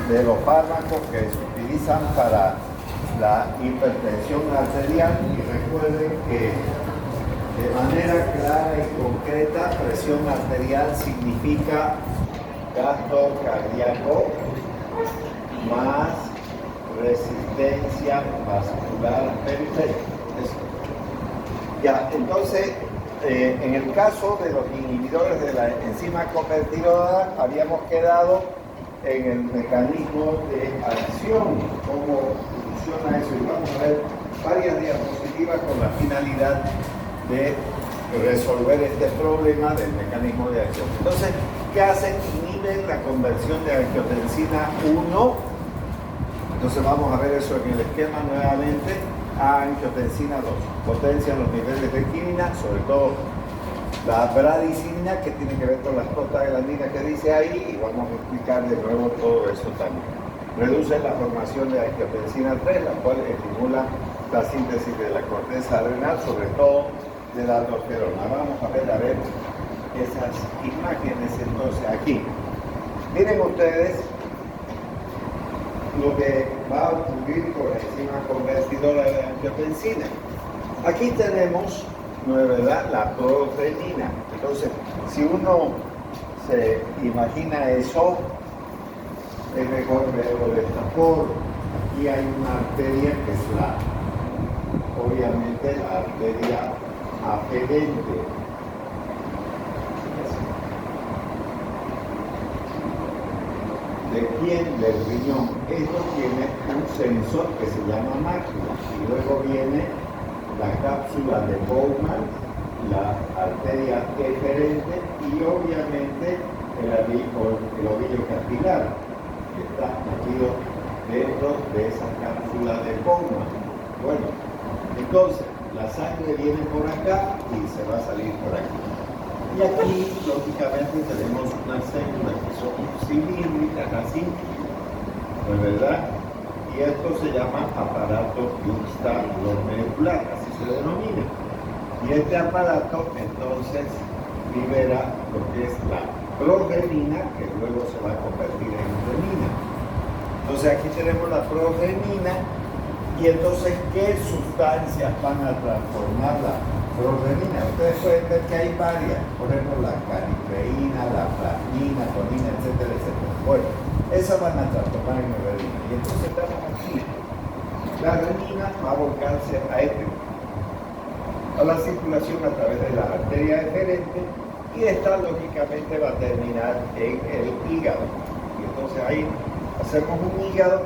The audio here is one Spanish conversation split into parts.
de los fármacos que se utilizan para la hipertensión arterial, y recuerden que de manera clara y concreta, presión arterial significa gasto cardíaco más resistencia vascular periférica. Ya, entonces, en el caso de los inhibidores de la enzima convertidora, habíamos quedado en el mecanismo de acción, cómo funciona eso, y vamos a ver varias diapositivas con la finalidad de resolver este problema del mecanismo de acción. Entonces, ¿qué hacen? Inhiben la conversión de angiotensina 1. Entonces vamos a ver eso en el esquema nuevamente. A angiotensina 2. Potencian los niveles de quinina, sobre todo la bradicina, que tiene que ver con las prostaglandinas que dice ahí, y vamos a explicar de nuevo todo eso también. Reduce la formación de angiotensina 3, la cual estimula la síntesis de la corteza adrenal, sobre todo de la aldosterona. Vamos a ver esas imágenes entonces aquí. Miren ustedes lo que va a ocurrir con la enzima convertidora de angiotensina. Aquí tenemos, ¿no es verdad?, la prorenina. Entonces, si uno se imagina eso, es mejor verlo de esta forma. Aquí hay una arteria que es obviamente la arteria aferente. ¿De quién? Del riñón. Esto tiene un sensor que se llama mácula, y luego viene la cápsula de Bowman, la arteria eferente y obviamente el ovillo capilar, que está metido dentro de esa cápsula de Bowman. Bueno, entonces la sangre viene por acá y se va a salir por aquí. Y aquí, lógicamente, tenemos unas células que son cilíndricas, así, ¿no es verdad? Y esto se llama aparato juxtaglomerular, así se denomina. Y este aparato, entonces, libera lo que es la prorenina, que luego se va a convertir en renina. Entonces, aquí tenemos la prorenina, y entonces, ¿qué sustancias van a transformar la prorenina? Ustedes pueden ver que hay varias, por ejemplo la calipreína, la plasmina, tonina, etcétera, etcétera. Bueno, esas van a transformar en renina. Y entonces estamos aquí. La renina va a volcarse a la circulación a través de la arteria eferente, y esta lógicamente va a terminar en el hígado. Y entonces ahí hacemos un hígado.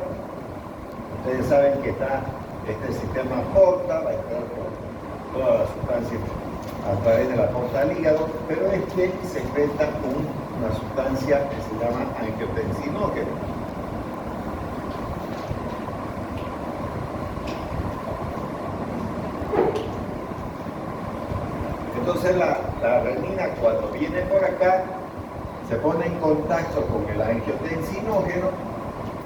Ustedes saben que está este sistema porta, va a entrar por todas las sustancias a través de la porta al hígado, pero secreta una sustancia que se llama angiotensinógeno. Entonces la renina, cuando viene por acá, se pone en contacto con el angiotensinógeno.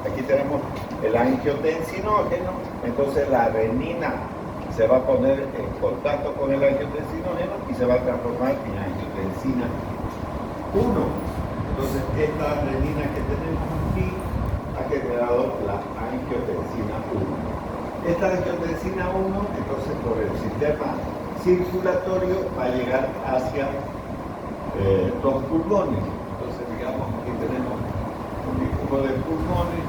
Aquí tenemos el angiotensinógeno, entonces la renina se va a poner en contacto con el angiotensinógeno y se va a transformar en angiotensina 1. Entonces esta renina que tenemos aquí ha generado la angiotensina 1. Esta angiotensina 1, entonces por el sistema circulatorio, va a llegar hacia los pulmones. Entonces digamos aquí tenemos un tipo de pulmones,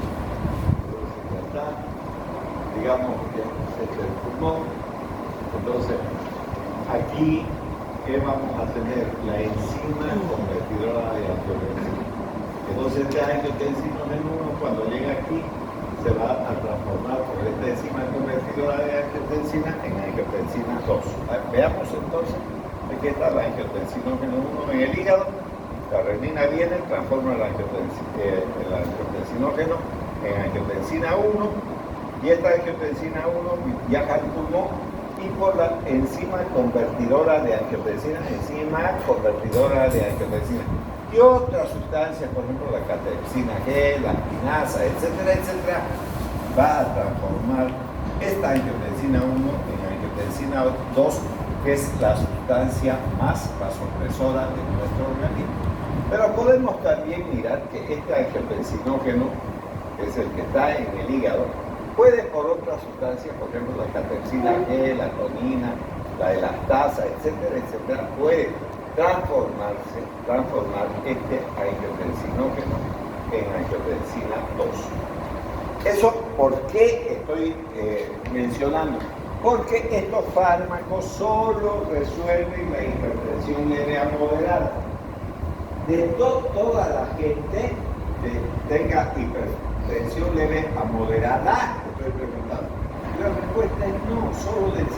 entonces ya está, digamos que este es el pulmón. Entonces aquí, ¿qué vamos a tener? La enzima convertidora de angiotensina. Entonces este angiotensinógeno 1, cuando llega aquí, se va a transformar por esta enzima convertidora de angiotensina en angiotensina 2. Veamos entonces, aquí está la angiotensinógeno 1 en el hígado. La renina viene, transforma el angiotensinógeno en angiotensina 1, y esta angiotensina 1 viaja al pulmón, y por la enzima convertidora de angiotensina, y otras sustancias, por ejemplo la catepsina G, la quinasa, etcétera, etcétera, va a transformar esta angiotensina 1 en angiotensina 2, que es la sustancia más vasopresora de nuestro organismo. Pero podemos también mirar que este angiotensinógeno que es el que está en el hígado, puede por otras sustancias, por ejemplo la catequina G, la tonina, la elastasa, etcétera, etcétera, puede transformar este angiotensinógeno en angiotensina 2. Eso, ¿por qué estoy mencionando? Porque estos fármacos solo resuelven la hipertensión leve a moderada. De toda la gente que tenga hipertensión leve a moderada, estoy preguntando. La respuesta es no, solo del 50%.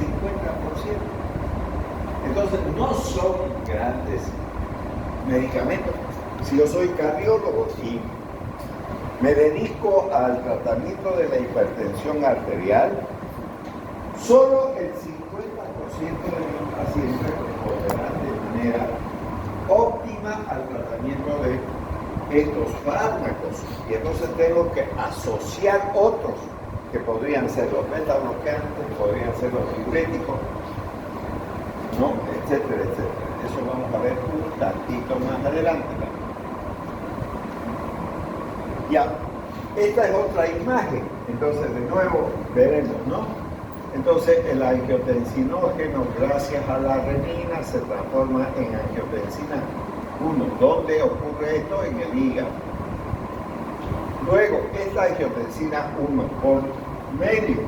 Entonces, no son grandes medicamentos. Si yo soy cardiólogo y me dedico al tratamiento de la hipertensión arterial, solo el 50% de mis pacientes responderán de manera óptima al tratamiento de estos fármacos. Y entonces tengo que asociar otros, que podrían ser los beta-bloqueantes, podrían ser los diuréticos, ¿no? Etcétera, etcétera. Eso vamos a ver un tantito más adelante. Ya, esta es otra imagen, entonces de nuevo veremos, ¿no? Entonces el angiotensinógeno, gracias a la renina, se transforma en angiotensina 1. ¿Dónde ocurre esto? En el hígado. Luego, esta angiotensina 1, por medio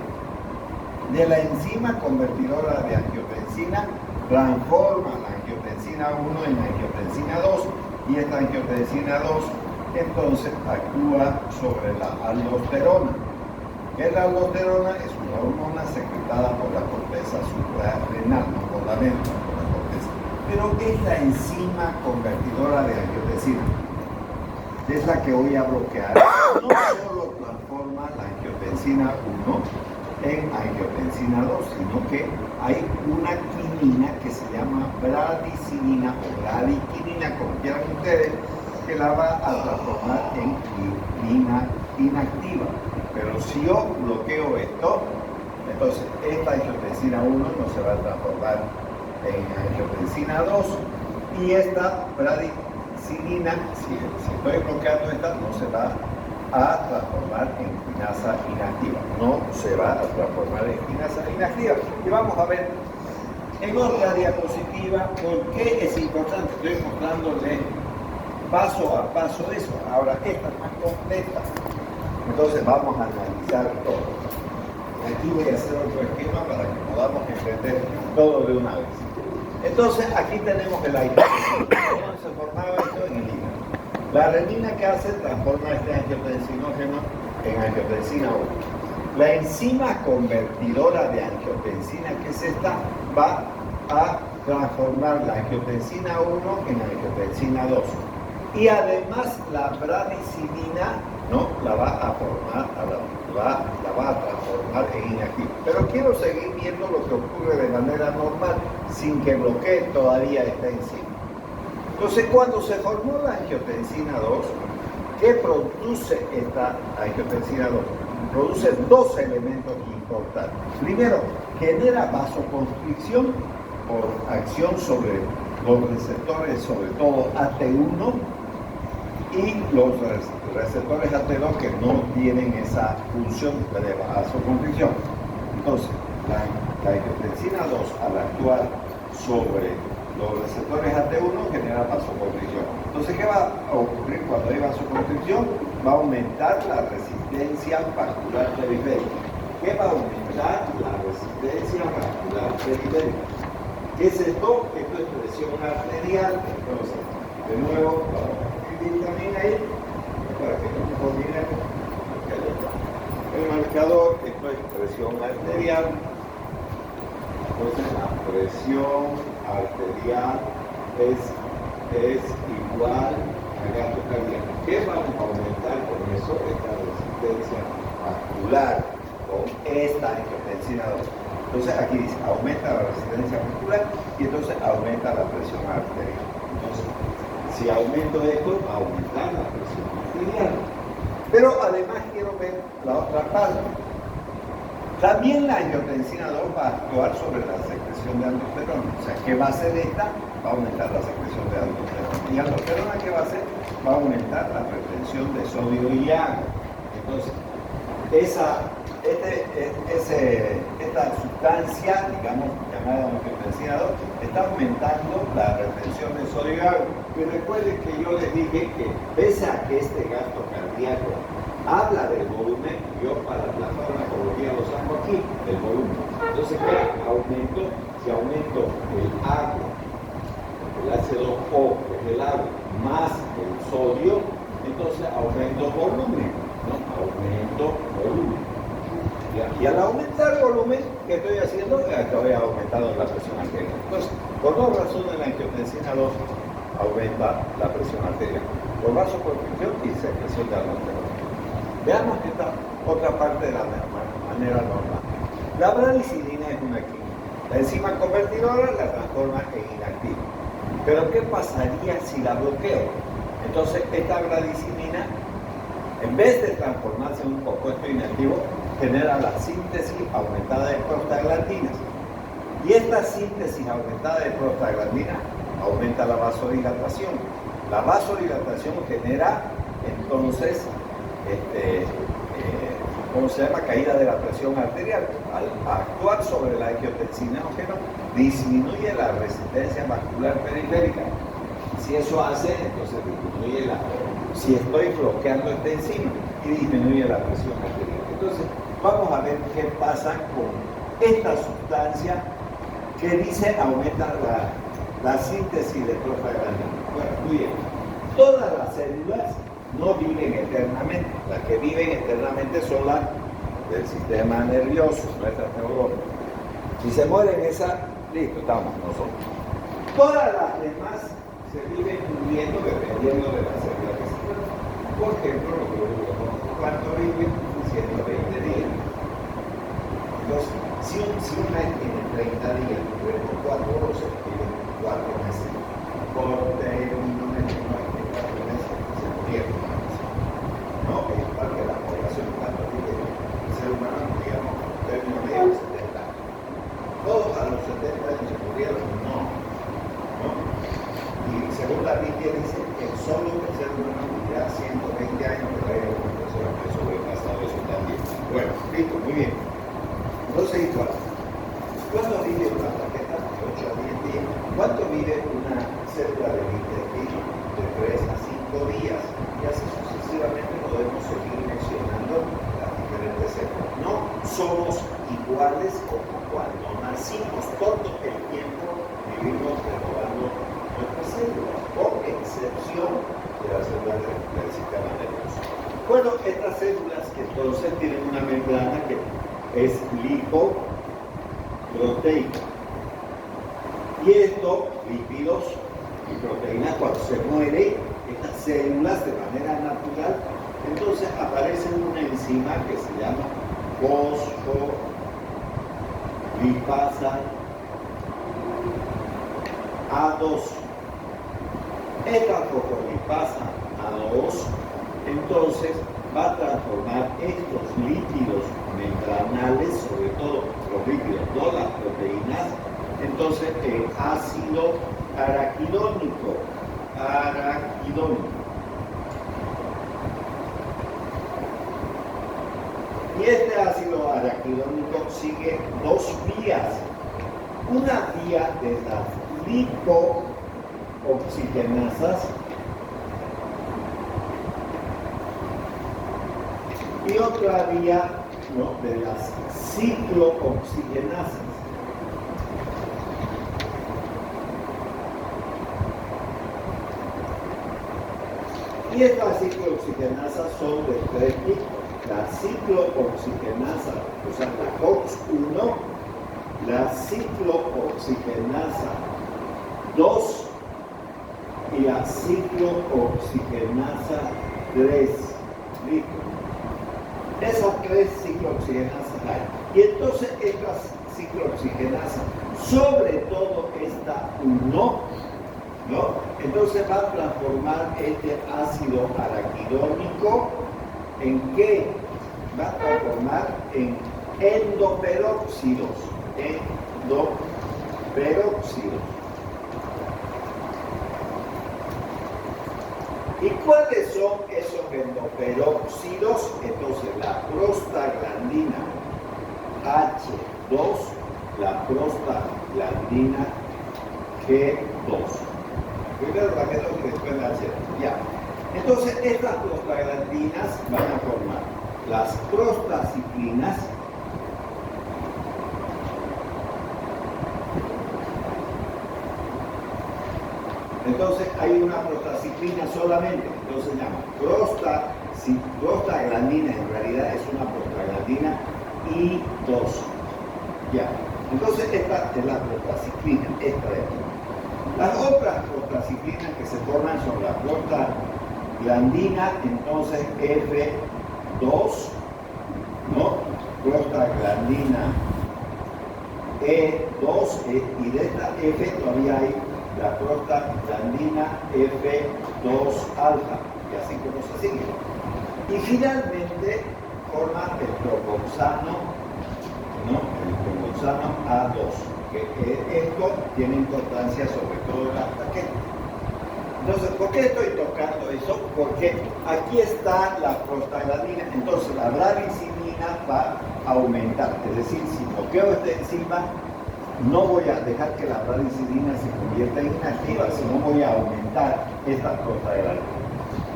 de la enzima convertidora de angiotensina, transforma la angiotensina 1 en angiotensina 2, y esta angiotensina 2 entonces actúa sobre la aldosterona. ¿Qué es la aldosterona? Es una hormona secretada por la corteza suprarrenal, no por la médula, por la corteza. Pero esta enzima convertidora de angiotensina es la que voy a bloquear. No solo transforma la angiotensina 1 en angiotensina 2, sino que hay una quinina que se llama bradicinina o bradiquinina, como quieran ustedes, que la va a transformar en quinina inactiva. Pero si yo bloqueo esto, entonces esta angiotensina 1 no se va a transformar en angiotensina 2, y esta bradicinina, si estoy bloqueando esta, no se va a transformar en quinasa inactiva. No se va a transformar en quinasa inactiva. Y vamos a ver en otra diapositiva por qué es importante. Estoy mostrándole paso a paso eso. Ahora esta es más completa. Entonces vamos a analizar todo. Aquí voy a hacer otro esquema para que podamos entender todo de una vez. Entonces aquí tenemos el aire. ¿Cómo se formaba esto en el hígado? La renina, que hace, transforma este angiotensinógeno en angiotensina 1. La enzima convertidora de angiotensina, que es esta, va a transformar la angiotensina 1 en angiotensina 2. Y además la bradicinina, ¿no?, la va a formar, la va a transformar en inactiva. Pero quiero seguir viendo lo que ocurre de manera normal, sin que bloquee todavía esta enzima. Entonces, cuando se formó la angiotensina 2, ¿qué produce esta angiotensina 2? Produce dos elementos importantes. Primero, genera vasoconstricción por acción sobre los receptores, sobre todo AT1, y los receptores AT2 que no tienen esa función de vasoconstricción. Entonces, la angiotensina 2, al actuar sobre los receptores AT1, genera vasoconstricción. Entonces, ¿qué va a ocurrir cuando hay vasoconstricción? Va a aumentar la resistencia vascular periférica. ¿Qué va a aumentar la resistencia vascular periférica? ¿Qué es esto? Esto es presión arterial. Entonces, de nuevo, vamos a escribir también ahí, para que no nos olvidemos. El marcador, esto es presión arterial. Entonces, la presión arterial es igual a gasto cardíaco. ¿Qué vamos a aumentar con eso? Esta resistencia vascular con esta angiotensina 2. Entonces aquí dice, aumenta la resistencia muscular y entonces aumenta la presión arterial. Entonces, si aumento esto, va a aumentar la presión arterial. Pero además quiero ver la otra parte. También la angiotensina 2 va a actuar sobre la secreción de aldosterona. O sea, ¿qué va a hacer esta? Va a aumentar la secreción de aldosterona. ¿Y aldosterona qué va a hacer? Va a aumentar la retención de sodio y agua. Entonces, esta sustancia, digamos, llamada angiotensina 2, está aumentando la retención de sodio y agua. Y recuerden que yo les dije que, pese a que este gasto cardíaco habla del volumen, yo para la farmacología lo saco aquí, el volumen. Entonces, ¿qué aumento? Si aumento el agua, el H2O, que es el agua, más el sodio, entonces aumento volumen, ¿no? Aumento volumen. Y al aumentar volumen, ¿qué estoy haciendo? Estoy aumentando la presión arterial. Entonces, por dos razones la angiotensina 2 aumenta la presión arterial. Por vasoconstricción y secreción de aldosterona. Veamos esta otra parte de la manera normal. La bradicinina es una química. La enzima convertidora la transforma en inactiva. Pero ¿qué pasaría si la bloqueo? Entonces, esta bradicinina, en vez de transformarse en un compuesto inactivo, genera la síntesis aumentada de prostaglandinas. Y esta síntesis aumentada de prostaglandinas aumenta la vasodilatación. La vasodilatación genera, entonces, ¿cómo se llama? Caída de la presión arterial. Al actuar sobre la angiotensinógeno, disminuye la resistencia vascular periférica. Si eso hace, entonces disminuye si estoy bloqueando esta enzima y disminuye la presión arterial. Entonces, vamos a ver qué pasa con esta sustancia que dice aumenta la síntesis de prostaglandina. Bueno, muy bien. Todas las células no viven eternamente. Las que viven eternamente son las del sistema nervioso, nuestras neuronas. Si se mueren esas, listo, estamos nosotros. Todas las demás se viven muriendo dependiendo de la célula que se muere. Por ejemplo, los glóbulos, ¿cuánto viven? 120 días. Entonces, si una tiene 30 días, pero por 4 horas se viven 4 meses. Por un momento, 4 meses se murieron. ¿No? Es igual que la población, cuánto vive el ser humano, digamos, término medio, 70 años. Todos a los 70 años se murieron, no. Y según la Biblia dice que solo el ser humano vivirá 120 años, pero hay algunas personas que sobrepasado eso también. Bueno, listo, muy bien. Entonces, igual. ¿Cuánto vive una plaqueta? De 8 a 10 días. ¿Cuánto vive una célula de intestino? De 3 a 5 días. Y así sucesivamente podemos seguir mencionando las diferentes células. No somos iguales como cuando nacimos. Todo el tiempo vivimos renovando nuestras células, por excepción de las células del sistema nervioso. Bueno, estas células entonces tienen una membrana que es lipoproteica. Y estos lípidos y proteínas, cuando se mueren estas células de manera natural, entonces aparece una enzima que se llama fosfolipasa A2. Esta fosfolipasa A2 entonces va a transformar estos lípidos membranales, sobre todo los lípidos, no las proteínas, entonces en ácido araquidónico. Y este ácido araquidónico sigue dos vías. Una vía de las lipooxigenasas y otra vía, ¿no?, de las ciclooxigenasas. Y estas ciclooxigenasas son de tres tipos. La ciclooxigenasa, o sea, la COX-1, la ciclooxigenasa 2 y la ciclooxigenasa 3. ¿Listo? Esas tres ciclooxigenasas hay. Y entonces estas ciclooxigenasas, sobre todo esta 1, ¿no?, entonces va a transformar este ácido araquidónico ¿en qué? Va a transformar en endoperóxidos. ¿Y cuáles son esos endoperóxidos? Entonces, la prostaglandina H2, la prostaglandina G2. Primero la G2 y después la H2. Ya. Entonces, estas prostaglandinas van a formar las prostaciclinas, entonces hay una prostaciclina solamente, entonces se llama prostaglandina, en realidad es una prostaglandina I2. Ya, entonces esta es la prostaciclina, esta de aquí. Las otras prostaciclinas que se forman son la prostaglandina, entonces F2, ¿no? Prostaglandina E2, y de esta F todavía hay la prostaglandina F2 alfa, y así como se sigue. Y finalmente forma el proconzano, ¿no? El proconzano A2, que esto tiene importancia sobre todo en las taquetas. Entonces, ¿por qué estoy tocando eso? Porque aquí está la prostaglandina, entonces la bradicinina va a aumentar, es decir, si bloqueo esta enzima, no voy a dejar que la bradicinina se convierta en inactiva, sino voy a aumentar esta prostaglandina.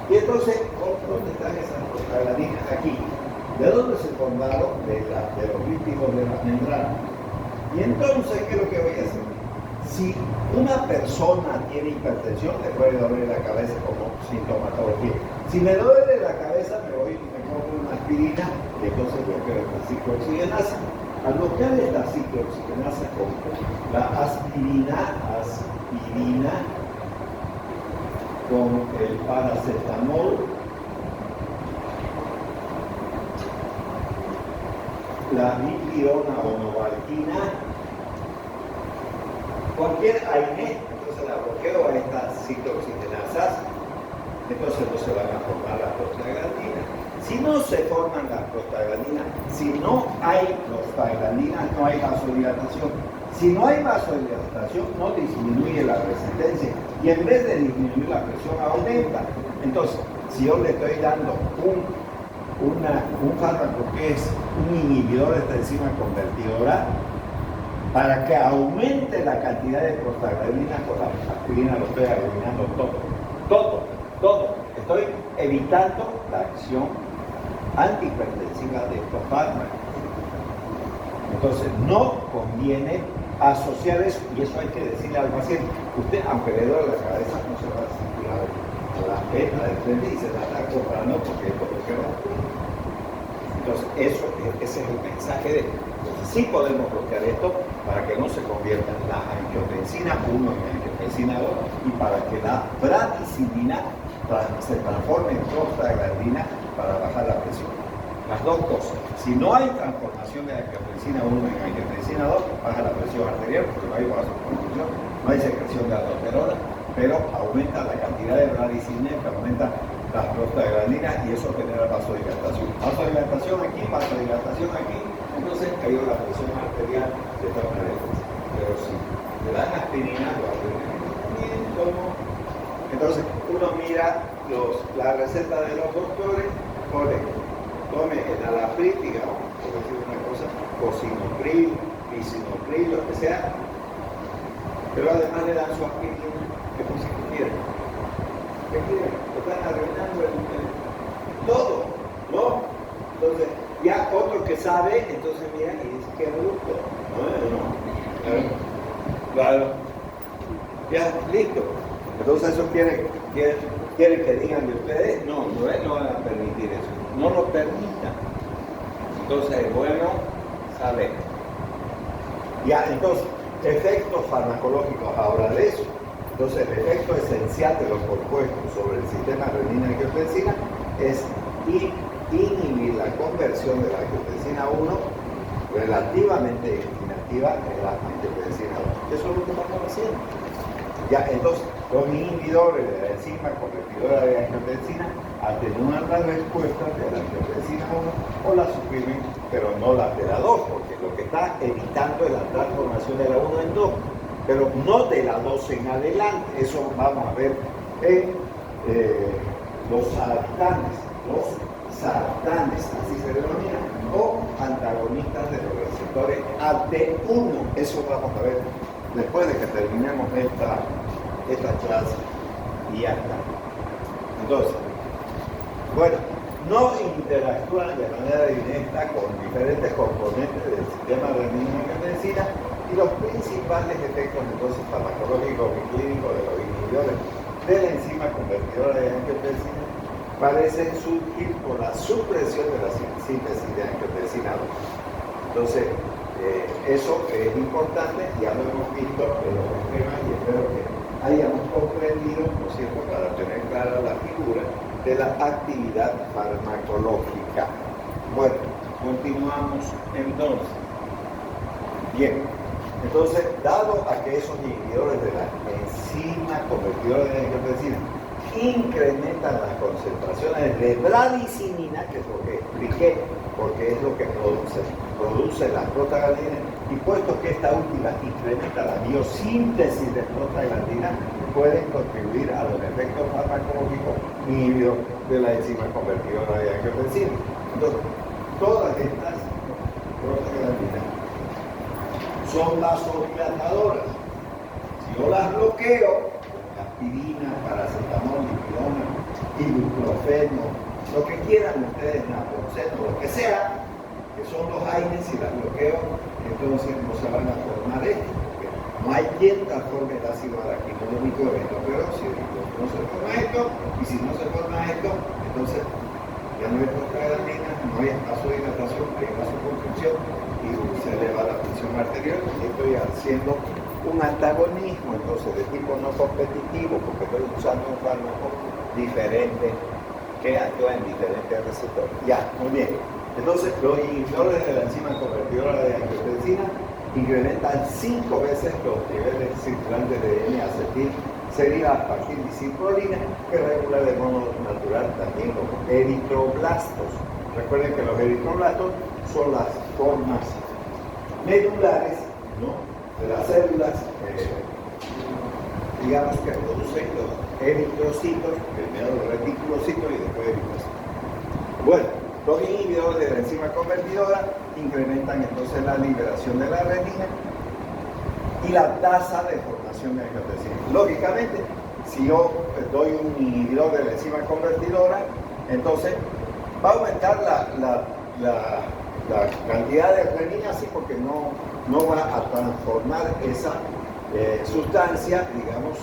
Y entonces, ¿dónde están esas prostaglandinas? Aquí. ¿De dónde se formaron? De los lípidos de la membrana. Y entonces, ¿qué es lo que voy a hacer? Si una persona tiene hipertensión, le puede doler la cabeza como sintomatología. Si me duele la cabeza, me voy y me compro una aspirina, y entonces bloqueo esta ciclooxigenasa. Al bloquear esta ciclooxigenasa con la aspirina con el paracetamol, la dipirona o novalquina, cualquier AINE, entonces la bloqueo a estas ciclooxigenasas, entonces no se van a formar las prostaglandinas. Si no se forman las prostaglandinas, si no hay prostaglandinas, no hay vasodilatación. Si no hay vasodilatación, no disminuye la resistencia y en vez de disminuir la presión aumenta. Entonces, si yo le estoy dando un fármaco que es un inhibidor de esta enzima convertidora, para que aumente la cantidad de prostaglandina, con la aspirina lo estoy eliminando todo. Estoy evitando la acción antihipertensiva de estos fármacos. Entonces, no conviene asociar eso, y eso hay que decirle al paciente. Usted, aunque le duele la cabeza, no se va a circular a la vena de frente y se la está comprando porque es lo que va. Entonces, ese es el mensaje de sí podemos bloquear esto para que no se convierta la angiotensina 1 en angiotensina 2 y para que la bradicinina se transforme en prostaglandina para bajar la presión. Las dos cosas. Si no hay transformación de angiotensina 1 en angiotensina 2, baja la presión arterial porque no hay vasoconstricción, no hay secreción de aldosterona, pero aumenta la cantidad de bradicinina que aumenta las prostaglandinas y eso genera vasodilatación. Vasodilatación aquí, entonces cayó la presión arterial de todas maneras. Pero si le dan aspirina, lo hacen bien, como. Entonces uno mira la receta de los doctores, tome enalapril, digamos, por decir una cosa, cosinopril, lisinopril, lo que sea, pero además le dan su aspirina, que pues si quieren. ¿Qué quieren? Están arruinando todo, ¿no? Entonces, ya otro que sabe, entonces mira y dice, qué bruto. No. Claro. Ya, listo. Entonces eso quiere que digan de ustedes, no van a permitir eso. No lo permitan. Entonces es bueno saber. Ya, entonces, efectos farmacológicos ahora de eso. Entonces, el efecto esencial de los compuestos sobre el sistema renina-angiotensina es inhibir la conversión de la angiotensina 1 relativamente inactiva en la angiotensina 2. Eso es lo que estamos haciendo. Ya, entonces, los inhibidores de la enzima convertidora de angiotensina atenúan la respuesta de la angiotensina 1 o la suprimen, pero no la de la 2, porque lo que está evitando es la transformación de la 1 en 2. Pero no de la 2 en adelante. Eso vamos a ver en los sartanes, así se denominan, o antagonistas de los receptores AT1. Eso vamos a ver después de que terminemos esta clase y ya está. Entonces, bueno, no interactúan de manera directa con diferentes componentes del sistema renina-angiotensina y los principales efectos entonces farmacológicos y clínicos de los inhibidores de la enzima convertidora de angiotensina parecen surgir por la supresión de la síntesis de angiotensina 2. Entonces, eso es importante, ya lo hemos visto en los esquemas y espero que hayamos comprendido, ¿no es cierto?, para tener clara la figura de la actividad farmacológica. Bueno, continuamos entonces. Bien, entonces, dado a que esos inhibidores de la enzima convertidora de angiotensina incrementan las concentraciones de bradicinina, que es lo que expliqué, porque es lo que produce las prostaglandinas, y puesto que esta última incrementa la biosíntesis de prostaglandina, pueden contribuir a los efectos farmacológicos inhibidos de la enzima convertidora de angiotensina. Entonces, todas estas prostaglandinas son vasodilatadoras. Si yo las bloqueo, aspirina, paracetamol, dipirona, ibuprofeno, lo que quieran ustedes, naproxeno, lo que sea, que son los AINES, si las bloqueo, entonces no se van a formar esto, porque no hay quien transforme el ácido araquidónico en endoperóxido. No se forma esto, y si no se forma esto, entonces ya no hay prostaglandina, no hay vasodilatación, hay vasoconstricción y se eleva la presión arterial, y estoy haciendo un antagonismo entonces de tipo no competitivo, porque estoy usando un fármaco diferente que actúa en diferentes receptores. Ya, muy bien. Entonces, los inhibidores de la enzima convertidora de angiotensina incrementan 5 veces los niveles circulantes de N-acetilcetilapaciliciprolina, que regula de modo natural también los eritroblastos. Recuerden que los eritroblastos son las formas medulares, ¿no?, de las células, digamos, que producen los eritrocitos, primero los reticulocitos y después eritrocitos. Bueno, los inhibidores de la enzima convertidora incrementan entonces la liberación de la renina y la tasa de formación de angiotensina. Lógicamente, si yo doy un inhibidor de la enzima convertidora, entonces va a aumentar la cantidad de renina, sí, porque no va a transformar esa sustancia, digamos,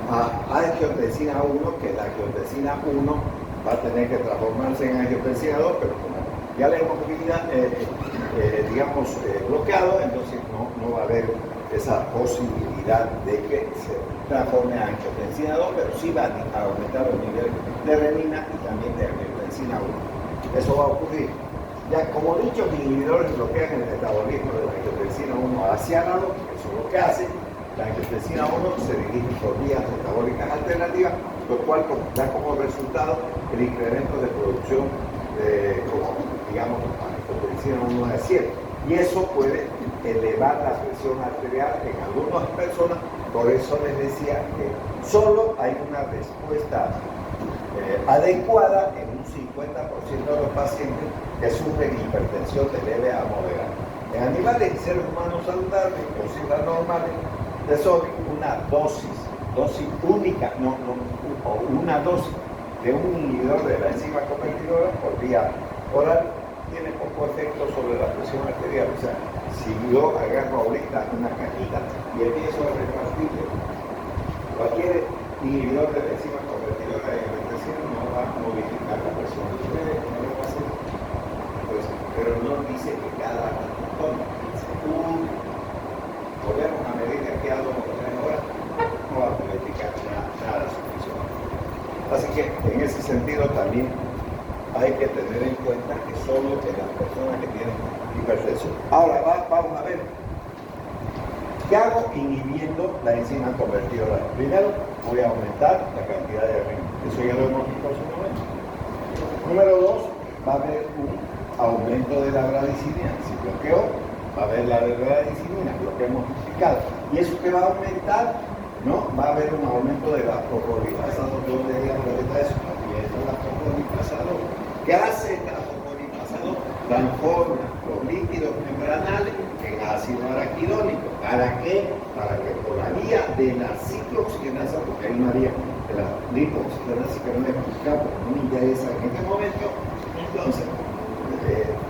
a angiotensina 1, que la angiotensina 1 va a tener que transformarse en angiotensina 2, pero como ya la hemos bloqueado, entonces no va a haber esa posibilidad de que se transforme a angiotensina 2, pero sí va a aumentar los niveles de renina y también de angiotensina 1. Eso va a ocurrir. Ya, como dichos inhibidores bloquean el metabolismo de la angiotensina 1 hacia lado, eso es lo que hace. La angiotensina 1 se dirige por vías metabólicas alternativas, lo cual da como resultado el incremento de producción de, digamos, angiotensina 1 de 100. Y eso puede elevar la presión arterial en algunas personas. Por eso les decía que solo hay una respuesta adecuada en un 50% de los pacientes que sufren hipertensión de leve a moderada. En animales y seres humanos saludables, consideran normales, de sodio, una dosis única, una dosis de un inhibidor de la enzima convertidora por vía oral tiene poco efecto sobre la presión arterial. O sea, si yo agarro ahorita una cajita y empiezo a repartir cualquier inhibidor de la enzima convertidora de angiotensina no va a modificar la presión arterial, no lo va a hacer. Pues, pero no dice que cada ratón, volvemos a medir de aquí a 2 o 3 horas, no va a modificar nada su presión. Así que en ese sentido también hay que tener en cuenta que solo en las personas que tienen hipertensión. Ahora vamos a ver, ¿qué hago inhibiendo la enzima convertidora? Primero, voy a aumentar la cantidad de renina. Eso ya lo hemos visto hace un momento. Número 2, va a haber un aumento de la bradicinina. Si bloqueo, va a haber la bradicinina, lo que hemos explicado. ¿Y eso qué va a aumentar? ¿no? Va a haber un aumento de la propolipasado. ¿Dónde digamos que está eso? Aquí está la propolipasado. ¿Qué hace la propolipasado? Transforma los líquidos membranales en ácido araquidónico. ¿Para qué? Para que por la vía de la ciclooxigenasa, porque hay una vía de la lipoxigenasa que no me explicaba, porque no me interesa en este momento, entonces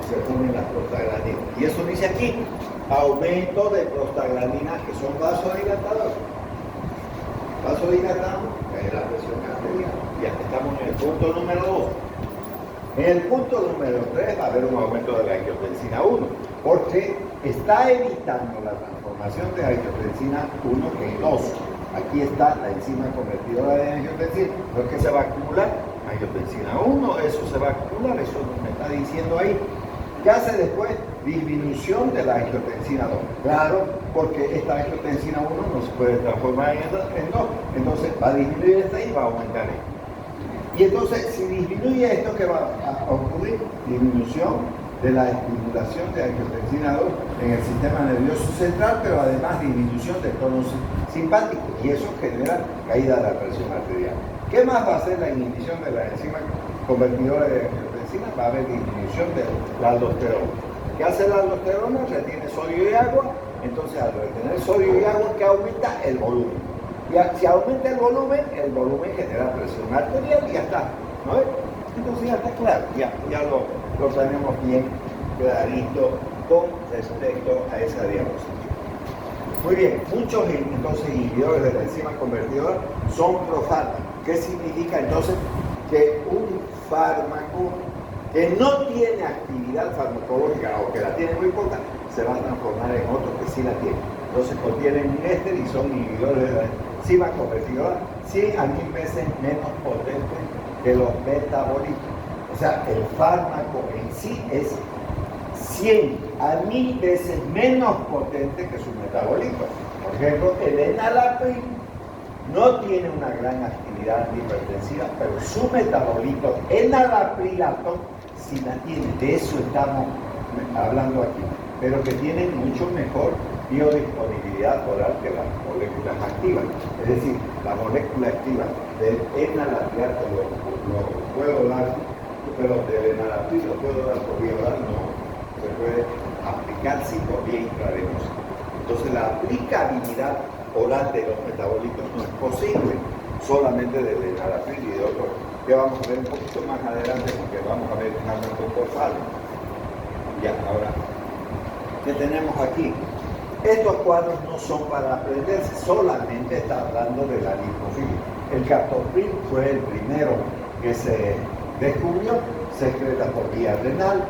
se ponen las prostaglandinas. Y eso dice aquí, aumento de prostaglandinas que son vasodilatadores. Vasodilatamos, cae la presión arterial. Ya estamos en el punto número 2. En el punto número 3 va a haber un aumento de la angiotensina 1, porque está evitando la transformación de angiotensina 1 en 2. Aquí está la enzima convertidora de angiotensina. ¿No es que se va a acumular? Angiotensina 1, eso se va a acumular, eso me está diciendo ahí. ¿Qué hace después? Disminución de la angiotensina 2. Claro, porque esta angiotensina 1 no se puede transformar en 2. Entonces va a disminuir esta y va a aumentar esta. Y entonces, si disminuye esto, ¿qué va a ocurrir? Disminución de la estimulación de angiotensina 2 en el sistema nervioso central, pero además disminución del tono simpático. Y eso genera caída de la presión arterial. ¿Qué más va a hacer la inhibición de la enzima convertidora de angiotensina? Va a haber disminución de la aldosterona. ¿Qué hace la aldosterona? Retiene sodio y agua. Entonces, al retener sodio y agua, ¿qué aumenta? El volumen. Y si aumenta el volumen genera presión arterial y ya está. ¿No? Entonces ya está claro, ya lo tenemos bien clarito con respecto a esa diapositiva. Muy bien, muchos entonces inhibidores de la enzima convertidora son profármacos. ¿Qué significa entonces? Que un fármaco que no tiene actividad farmacológica o que la tiene muy poca, se va a transformar en otro que sí la tiene. Entonces contienen un éster y son inhibidores de la enzima convertidora 100 a 1000 veces menos potentes que los metabolitos. O sea, el fármaco en sí es 100 a 1000 veces menos potente que su metabolito. Por ejemplo, el enalapril no tiene una gran actividad hipertensiva, pero su metabolito enalaprilato sí la tiene. De eso estamos hablando aquí. Pero que tiene mucho mejor biodisponibilidad oral que las moléculas activas. Es decir, la molécula activa del enalaprilato lo puedo dar, pero del enalapril lo puedo dar por vía oral, no se puede aplicar sin por vía intravenosa. Entonces la aplicabilidad oral de los metabolitos no es posible, solamente del enalapril y de otros que vamos a ver un poquito más adelante, porque vamos a ver un aumento corporal. Ya, ahora, ¿qué tenemos aquí? Estos cuadros no son para aprenderse, solamente está hablando de la lipofilia. El captopril fue el primero que se descubrió, se excreta por vía renal.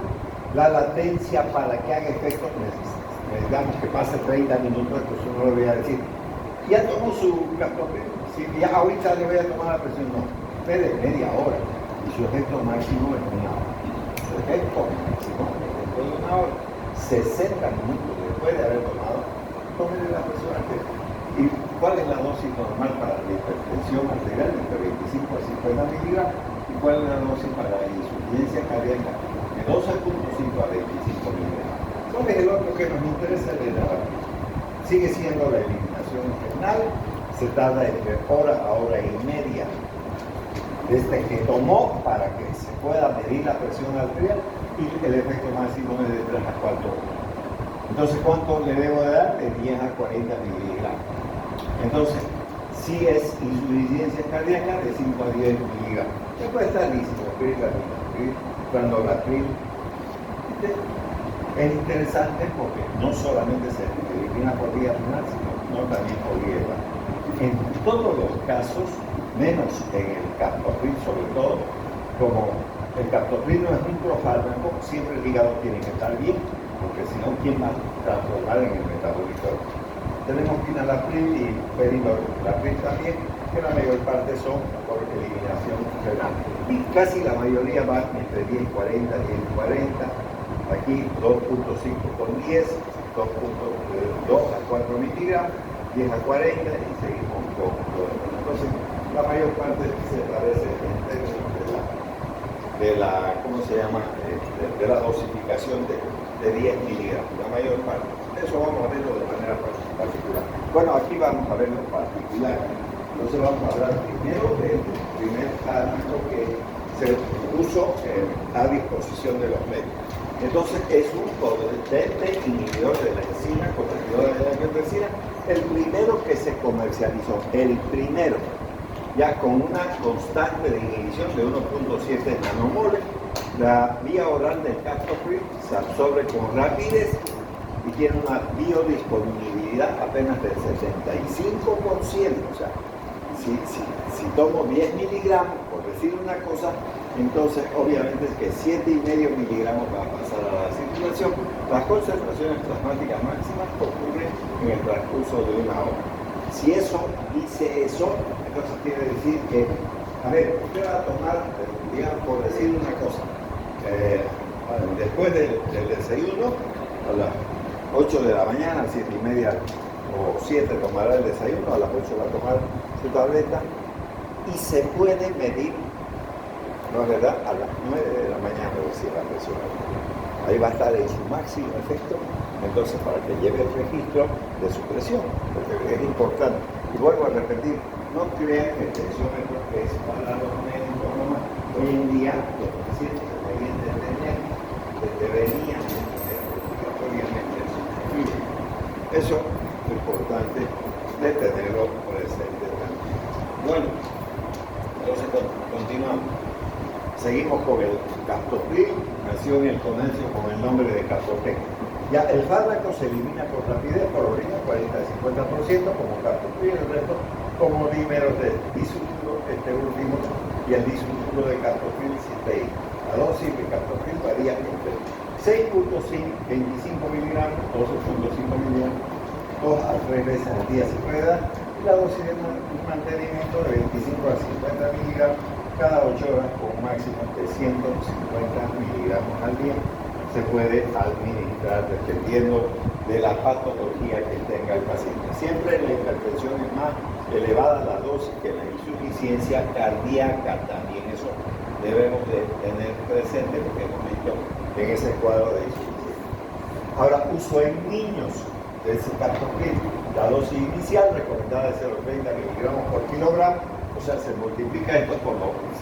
La latencia para que haga efecto, necesitamos que pase 30 minutos, entonces uno le voy a decir, ya tomó su captopril, si ya ahorita le voy a tomar la presión, no, espere media hora, y su efecto máximo es 1 hora. Su efecto máximo después de 1 hora, 60 minutos después de haber tomado, tómele la presión arterial. ¿Y cuál es la dosis normal para la hipertensión arterial? Entre 25 a 50 miligramos. ¿Y cuál es la dosis para la insuficiencia cardíaca? De 12.5 a 25 miligramos. ¿Cuál es el otro que nos interesa? El enalapril. Sigue siendo la eliminación renal. Se tarda entre hora a hora y media desde que tomó para que se pueda medir la presión arterial, y el efecto máximo es de 3 a 4 horas. Entonces, ¿cuánto le debo de dar? De 10 a 40 miligramos. Entonces, si es insuficiencia cardíaca, de 5 a 10 miligramos. Después está lisinopril, pranopril. Es interesante porque no solamente se elimina por vía renal, sino también por vía hepática. En todos los casos, menos en el captopril, sobre todo, como el captopril no es un profármaco, siempre el hígado tiene que estar bien, porque si no, ¿quién va a transformar en el metabolito? Tenemos enalapril y perinorelapril también, que la mayor parte son por eliminación renal. Y casi la mayoría van entre 10-40, 10-40, aquí 2.5 con 10, 2 a 4 miligramos, 10 a 40 y seguimos con todo. Entonces, la mayor parte se parece en términos de la de la, ¿cómo se llama? De la dosificación de 10 miligramos, la mayor parte. Eso vamos a verlo de manera particular. Bueno, aquí vamos a verlo en particular. Entonces vamos a hablar primero del primer fármaco que se puso a disposición de los médicos. Entonces es un potente inhibidor de la enzima, convertidor de la angiotensina, el primero que se comercializó, el primero, ya con una constante de inhibición de 1.7 nanomoles. La vía oral del captopril se absorbe con rapidez y tiene una biodisponibilidad apenas del 75%. O sea, si tomo 10 miligramos, por decir una cosa, entonces obviamente es que 7,5 miligramos va a pasar a la circulación. Las concentraciones plasmáticas máximas ocurren en el transcurso de una hora. Si eso dice eso, entonces quiere decir que, a ver, usted va a tomar, digamos, por decir una cosa, después del desayuno, a las 8 de la mañana, 7:30 o 7 tomará el desayuno, a las 8 va a tomar su tableta y se puede medir, ¿no es verdad?, a las 9 de la mañana, decir la presión. Ahí va a estar en su máximo efecto, entonces para que lleve el registro de su presión, porque es importante. Y vuelvo a repetir, no crean que el tensiómetro es para los médicos nomás. Hoy en día los pacientes deberían de tener obligatoriamente en su familia. Eso es importante de tenerlo presente también. Bueno, entonces continuamos. Seguimos con el captopril, nació en el comercio con el nombre de Captotec. Ya el fármaco se elimina por rapidez, por orina, 40-50%, como captopril, el resto como dímeros de disulfuro, este último, y el disulfuro de captopril cisteína. La dosis de captopril varía entre 6.25 miligramos, 12.5 miligramos, 2 a 3 veces al día se puede dar, y la dosis de mantenimiento de 25 a 50 miligramos cada 8 horas con un máximo de 150 miligramos al día. Se puede administrar dependiendo de la patología que tenga el paciente. Siempre la hipertensión es más elevada la dosis que la insuficiencia cardíaca, también eso debemos de tener presente porque hemos visto en ese cuadro de insuficiencia. Ahora, uso en niños de ese captopril. La dosis inicial recomendada es 0,30 miligramos por kilogramo, o sea, se multiplica esto por lo que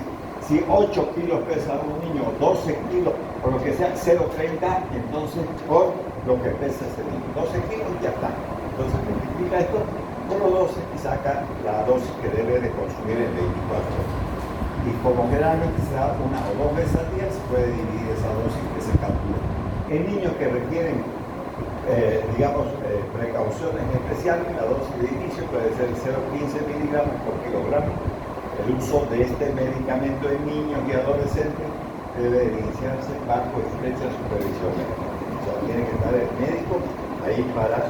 si 8 kilos pesa un niño, 12 kilos, por lo que sea, 0,30, entonces por lo que pesa ese niño. 12 kilos ya está. Entonces multiplica esto por los 12 y saca la dosis que debe de consumir en 24 horas. Y como generalmente se da 1 o 2 veces al día, se puede dividir esa dosis que se calcula. En niños que requieren, precauciones especiales, la dosis de inicio puede ser 0,15 miligramos por kilogramo. El uso de este medicamento en niños y adolescentes debe iniciarse bajo estrecha supervisión médica. O sea, tiene que estar el médico ahí para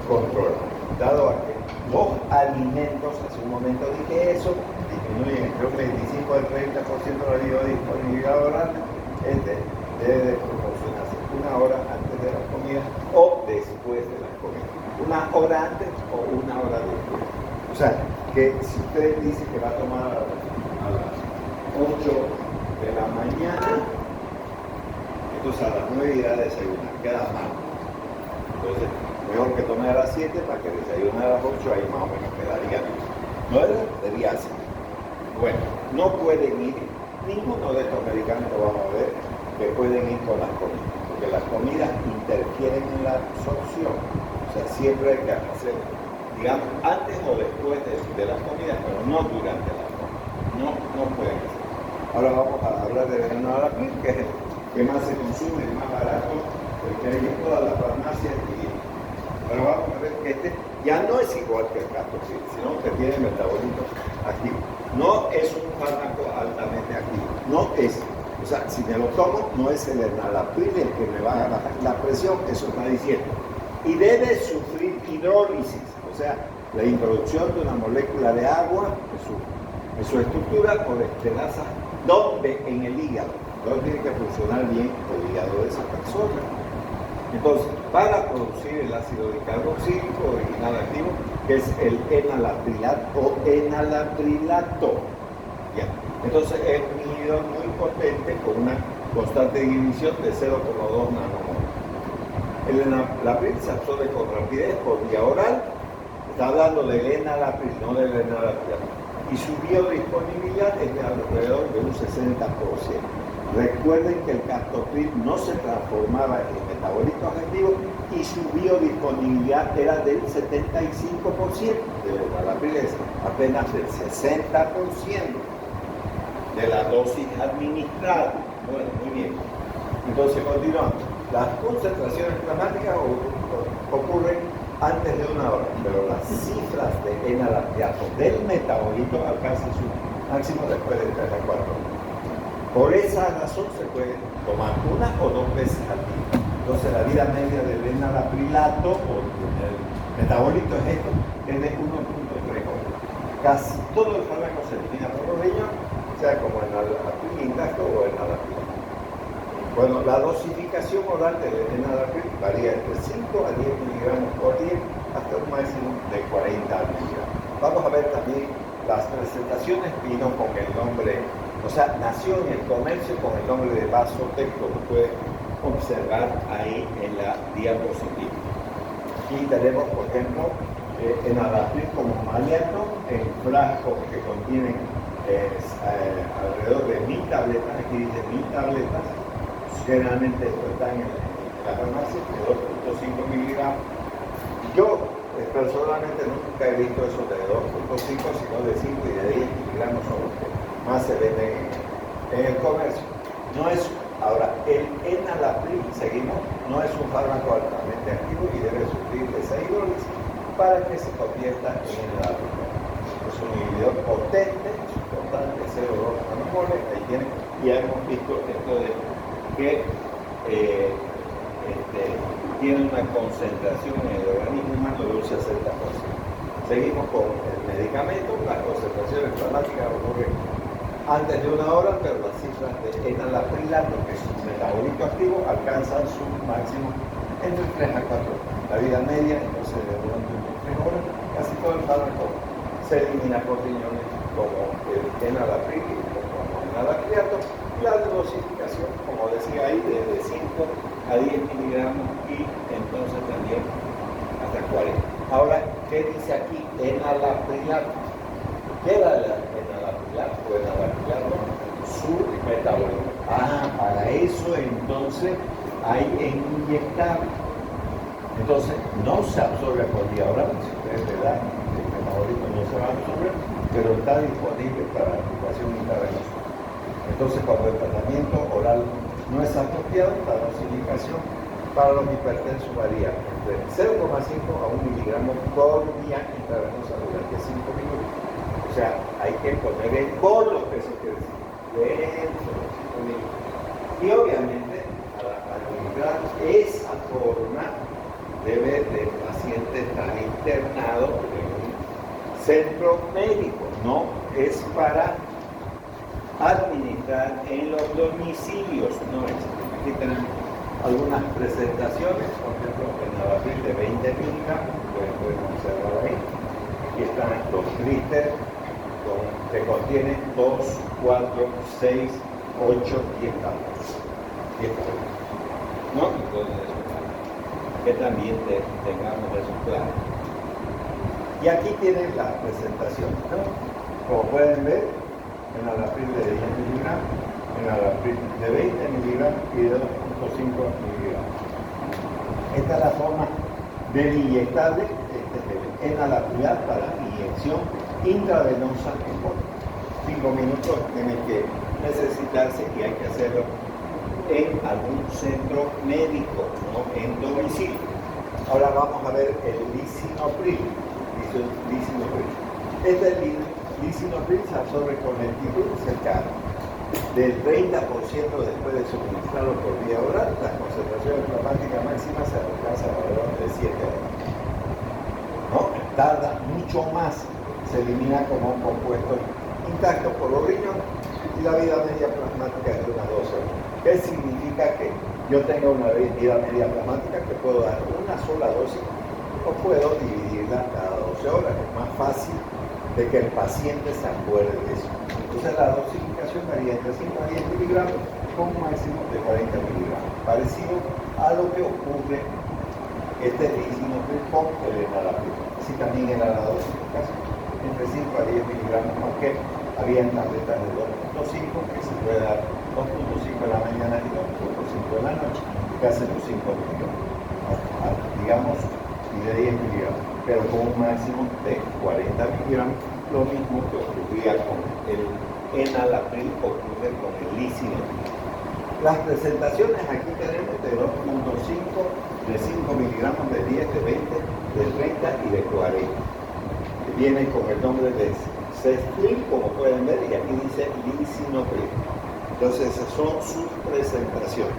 controlar. Dado a que los alimentos, hace un momento dije eso, disminuyen entre un 25 al 30% la biodisponibilidad oral, debe de proporcionarse 1 hora antes de la comida o después de la comida. 1 hora antes o 1 hora después. O sea, que si usted dice que va a tomar a las 8 de la mañana, entonces a las 9 irá a desayunar, queda mal. Entonces, mejor que tome a las 7 para que desayune a las 8, ahí más o menos quedaría 9 de día así. Bueno, no pueden ir, ninguno de estos medicamentos vamos a ver que pueden ir con las comidas, porque las comidas interfieren en la absorción. O sea, siempre hay que hacer, digamos, antes o después de las comidas, pero no durante las comidas. No pueden hacer. Ahora vamos a hablar de venenoarapil, que es el que más se consume, el más barato, el que hay en todas las farmacias. Pero vamos a ver que este ya no es igual que el captopril, sino que tiene metabolismo activo. No es un fármaco altamente activo, no es. O sea, si me lo tomo, no es el enalapril el que me va a bajar la presión, eso está diciendo. Y debe sufrir hidrólisis, o sea, la introducción de una molécula de agua en su estructura por estelasa, donde en el hígado. Entonces tiene que funcionar bien el hígado de esa persona. Entonces, para producir el ácido dicarboxílico original activo, que es el enalaprilato o enalaprilato. Ya. Entonces es un inhibidor muy potente con una constante de inhibición de 0,2 nanomolar. El enalapril se absorbe con rapidez por vía oral. Está hablando del enalapril, no del enalapril. Y su biodisponibilidad es de alrededor de un 60%. Recuerden que el captopril no se transformaba en metabolito activo y su biodisponibilidad era del 75%. El enalapril es apenas del 60% de la dosis administrada. Bueno, muy bien. Entonces continuamos. Las concentraciones plasmáticas ocurren antes de una hora, pero las cifras de enalapriato del metabolito alcanzan su máximo después de 3 a 4 horas. Por esa razón se puede tomar una o dos veces al día. Entonces la vida media del enalaprilato o del metabolito es esto, es de 1.3 horas. Casi todo el fármaco se elimina por los riñones, sea como enalapril intacto o enalapril. Bueno, la dosificación oral del enalapril varía entre 5 a 10 miligramos por día hasta un máximo de 40 miligramos. Vamos a ver también las presentaciones. Vino con el nombre, o sea, nació en el comercio con el nombre de Vasotec, como pueden observar ahí en la diapositiva. Aquí tenemos, por ejemplo, enalapril como maleato en frascos que contienen alrededor de 1000 tabletas. Aquí dice 1000 tabletas. Generalmente esto está en la farmacia de 2.5 miligramos. Yo personalmente nunca he visto eso de 2.5, sino de 5 y de 10 miligramos son los que más se venden en el comercio. No es, ahora, el enalapril, seguimos, no es un fármaco altamente activo y debe sufrir de 6 hidrólisis para que se convierta en enalapril. Es un inhibidor potente, es un constante 0,2 nanomoles, ahí tiene, ya hemos visto esto de que tiene una concentración en el organismo humano de un 60%. Seguimos con el medicamento. Las concentraciones plasmáticas ocurren antes de una hora, pero las cifras de enalaprilato, que es un metabolito activo, alcanzan su máximo entre 3 a 4 horas. La vida media, entonces, de 1.3 horas, casi todo el fármaco se elimina por riñones como el enalapril y como enalaprilato. La dosificación, como decía ahí, de 5 a 10 miligramos y entonces también hasta 40. Ahora, ¿qué dice aquí? Enalaprilato. ¿Qué era el enalaprilato? O enalaprilato, su metabolito. Para eso entonces hay en inyectable. Entonces, no se absorbe por vía oral, si ustedes le dan el metabolito no se va a absorber, pero está disponible para aplicación intravenosa. Entonces, cuando el tratamiento oral no es apropiado, la dosificación para los hipertensos varía entre 0,5 a 1 miligramo por día intravenosa durante 5 minutos. O sea, hay que poner el bolo, eso quiere decir, dentro de los 5 minutos. Y obviamente, al administrar esa forma, debe del paciente estar internado en un centro médico, no es para administrar en los domicilios, no es. Aquí tenemos algunas presentaciones, por ejemplo, enalapril de 20 miligramos, pueden observar ahí. Aquí están los blister que contienen 2, 4, 6, 8, 10 tabletas. 10 tabletas. ¿No? Entonces, que también tengamos eso claro. Y aquí tienen las presentaciones, ¿no? Como pueden ver, enalapril de 10 miligramos, enalapril de 20 miligramos y de 2.5 miligramos. Esta es la forma del inyectable, este es el enalapril para inyección intravenosa en boca. 5 minutos tiene que necesitarse y hay que hacerlo en algún centro médico, no en domicilio. Ahora vamos a ver el lisinopril. Este lisinopril se absorbe con lentitud cercana del 30% después de suministrarlo por vía oral. Las concentraciones plasmáticas máximas se alcanzan alrededor de 7 horas. ¿No? Tarda mucho más, se elimina como un compuesto intacto por los riñones y la vida media plasmática es de unas 12 horas. ¿Qué significa que yo tenga una vida media plasmática que puedo dar una sola dosis o puedo dividirla cada 12 horas? Es más fácil de que el paciente se acuerde de eso. Entonces la dosificación varía entre 5 a 10 miligramos con un máximo de 40 miligramos, parecido a lo que ocurre este lisinopril con el enalapril. Así también era la dosificación, entre 5 a 10 miligramos, aunque había tabletas de 2.5 que se puede dar 2.5 en la mañana y 2.5 en la noche, que hacen los 5 miligramos, digamos, y de 10 miligramos, pero con un máximo de 40 miligramos, lo mismo que ocurría con el enalapril, ocurre con el lisinopril. Las presentaciones aquí tenemos de 2.5, de 5 miligramos, de 10, de 20, de 30 y de 40. Vienen con el nombre de Cestril, como pueden ver, y aquí dice lisinopril. Entonces, esas son sus presentaciones,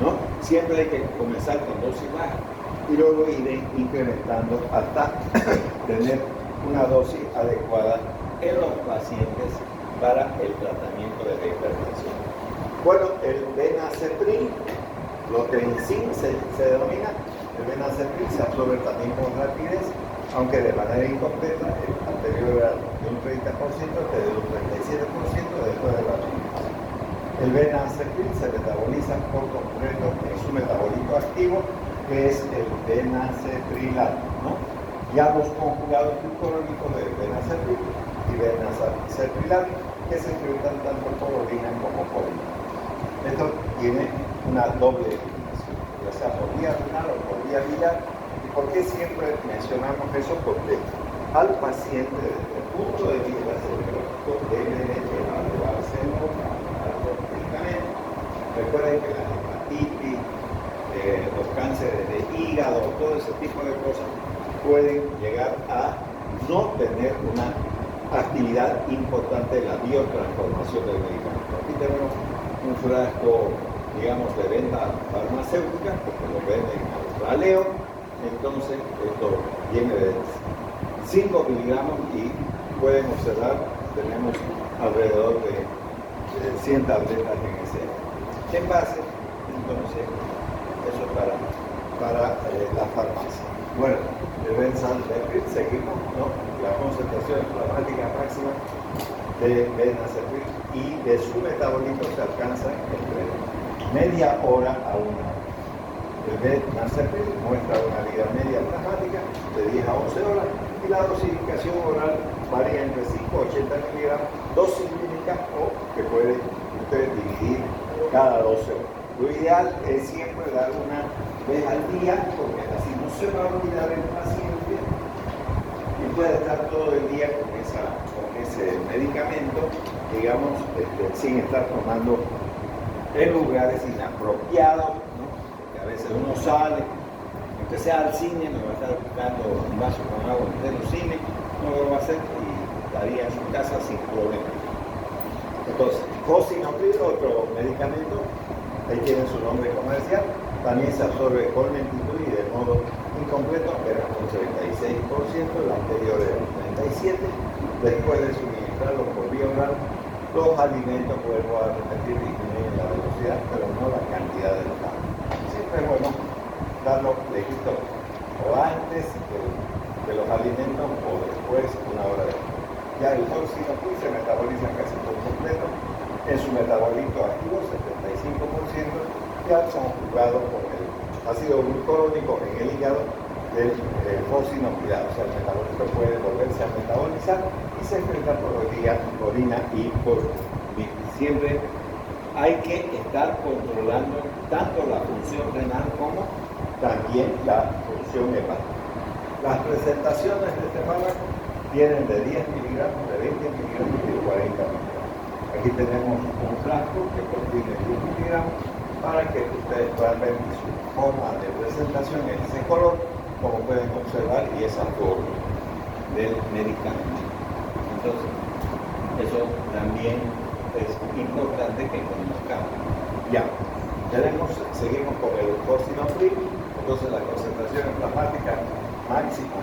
¿no? Siempre hay que comenzar con dosis baja y luego ir incrementando hasta tener una dosis adecuada en los pacientes para el tratamiento de la hipertensión. Bueno, el Benacepril, lo que en sí se denomina el Benacepril, se absorbe también con rapidez, aunque de manera incompleta. El anterior era de un 30%, este de un 37% después de la aplicación. El Benacepril se metaboliza por completo en su metabolito activo, que es el benaceprilato, ¿no? Ya los conjugados glucurónicos de benacepril y benaceprilato que se excretan tanto por orina como por orina. Esto tiene una doble eliminación, ya sea por vía renal o por vía biliar. ¿Y por qué siempre mencionamos eso? Porque al paciente, desde el punto de vista serológico, debe evaluarse los medicamentos. Recuerden que la hepatitis, los cánceres de hígado, todo ese tipo de cosas pueden llegar a no tener una actividad importante en la biotransformación del medicamento. Aquí tenemos un frasco, digamos, de venta farmacéutica, porque lo venden al raleo. Entonces, esto viene de 5 miligramos y pueden observar, tenemos alrededor de 100 tabletas en ese envase. Entonces, eso para la farmacia. Bueno, el Benacepril seguimos, ¿no? La concentración plasmática máxima de Benacepril y de su metabolito se alcanza entre media hora a una hora. El Benacepril muestra una vida media plasmática de 10 a 11 horas y la dosificación oral varía entre 5 a 80 miligramos, dosis clínica o que puede usted dividir cada 12 horas. Lo ideal es siempre dar una vez al día, porque así no se va a olvidar el paciente y puede estar todo el día con ese medicamento, digamos, sin estar tomando en lugares inapropiados, ¿no? Porque a veces uno sale, aunque sea al cine, no va a estar buscando un vaso con agua en el cine, no lo va a hacer y estaría en su casa sin problema. Entonces, Fosinopril, otro medicamento, ahí tiene su nombre comercial, también se absorbe con lentitud y de modo incompleto, era con 36%, el anterior era un 37%, después de suministrarlo por vía oral, los alimentos, vuelvo a repetir, disminuyen la velocidad, pero no la cantidad de los alimentos. Siempre es bueno darlo lejito, o antes de los alimentos o después, una hora después. Ya el Fosinopril se metaboliza casi por completo, en su metabolito activo, 75%, ya conjugado con el ácido glucurónico en el hígado del fosinopril. O sea, el metabolito puede volverse a metabolizar y se excreta por orina y por bilis. Siempre hay que estar controlando tanto la función renal como también la función hepática. Las presentaciones de este fármaco vienen de 10 miligramos, de 20 miligramos y de 40 miligramos. Aquí tenemos un frasco que contiene 10 miligramos para que ustedes puedan ver su forma de presentación en ese color, como pueden observar, y esa forma del medicamento. Entonces, eso también es importante que conozcamos. Ya, seguimos con el Fosinopril. Entonces, la concentración plasmática máxima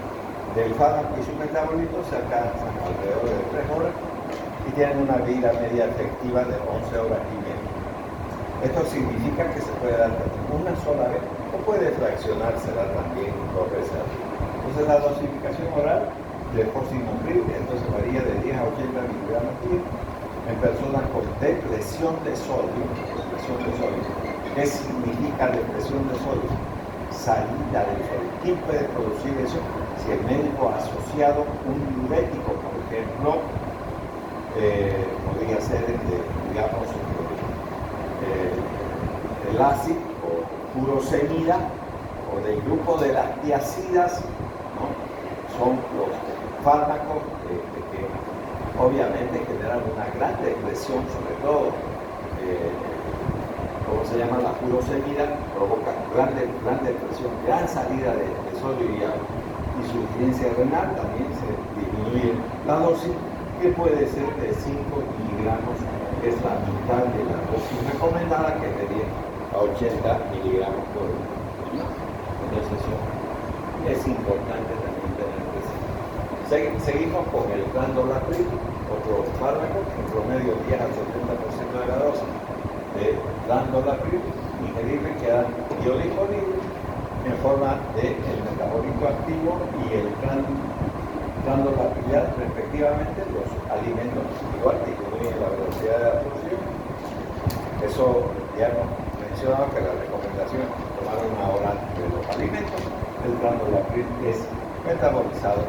del fármaco y su metabolito se alcanzan alrededor de 3 horas y tienen una vida media efectiva de 11 horas y media. Esto significa que se puede dar una sola vez o puede fraccionársela también 2 veces al día. Entonces la dosificación oral de Fosinopril entonces varía de 10 a 80 miligramos día en personas con depresión de sodio. ¿Qué significa depresión de sodio? Salida del sodio. ¿Quién puede producir eso? Si el médico ha asociado un diurético, por ejemplo, podría ser digamos, el ácido o furosemida, o del grupo de las tiacidas, ¿no? Son los fármacos que obviamente generan una gran depresión, sobre todo, ¿cómo se llama? La furosemida provoca gran depresión, gran salida de sodio y insuficiencia renal, también se disminuye la dosis, que puede ser de 5 miligramos, que es la mitad de la dosis recomendada, que sería a 80 miligramos por día. Entonces es importante también tener presente. Seguimos con el Randolapril, otro fármaco, en promedio 10 al 70% de la dosis de Randolapril ingerible queda biodisponible en forma de el metabólico activo y el Randolapril, respectivamente, los alimentos igual disminuyen la velocidad de absorción. Eso ya hemos mencionado, que la recomendación es tomar una hora de los alimentos. El Randolapril es metabolizado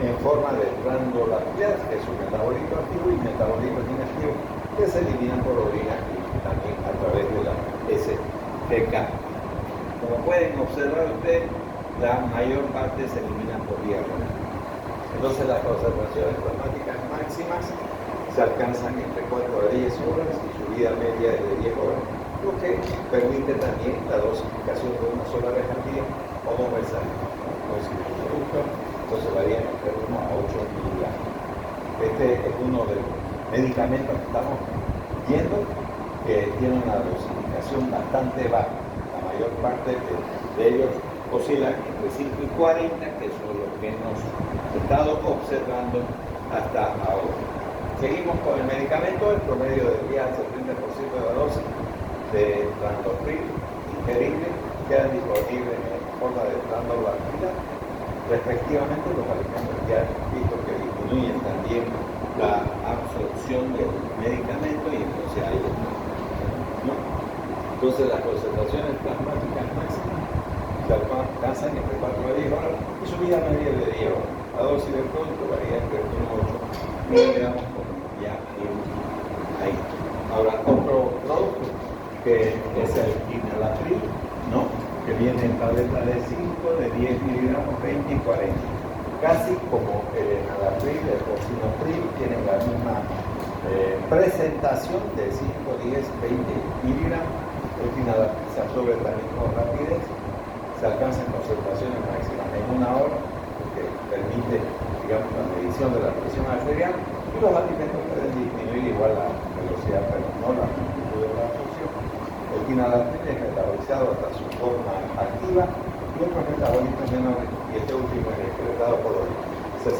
en forma de Randolapril, que es un metabólico activo, y metabólico inactivo, que se eliminan por orina y también a través de la SGK. Como pueden observar ustedes, la mayor parte se elimina por vía renal. Entonces las concentraciones plasmáticas máximas se alcanzan entre 4 a 10 horas y su vida media es de 10 horas, lo que permite también la dosificación de una sola vez al día o 2 veces al día. Entonces varían entre 1 a 8 miligramos. Este es uno de los medicamentos que estamos viendo que tiene una dosificación bastante baja. La mayor parte de ellos oscilan entre 5 y 40, que es lo que hemos estado observando hasta ahora. Seguimos con el medicamento. El promedio del día al 70% de la dosis de Randolapril ingerible quedan disponibles en forma de Randolapril. Respectivamente, los alimentos ya hemos visto que disminuyen también la absorción del medicamento y entonces hay, ¿no? Entonces las concentraciones plasmáticas máximas se alcanzan entre 4 a 10 horas y su vida media de 10 horas. La dosis del producto varía entre 1 a 8 miligramos, como ya vimos ahí. Ahora, otro producto que es el Enalapril, ¿no? Que viene en tabletas de 5, de 10 miligramos, 20 y 40. Casi como el Enalapril, el Fosinopril, tienen la misma presentación de 5, 10, 20 miligramos. El Enalapril se absorbe también con rapidez, se alcanzan concentraciones máximas en 1 hora, que permite, digamos, la medición de la presión arterial, y los alimentos pueden disminuir igual la velocidad, pero no la amplitud de la absorción. El Enalapril es metabolizado hasta su forma activa y otros metabolitos menores, y este último es excretado por orina. 61%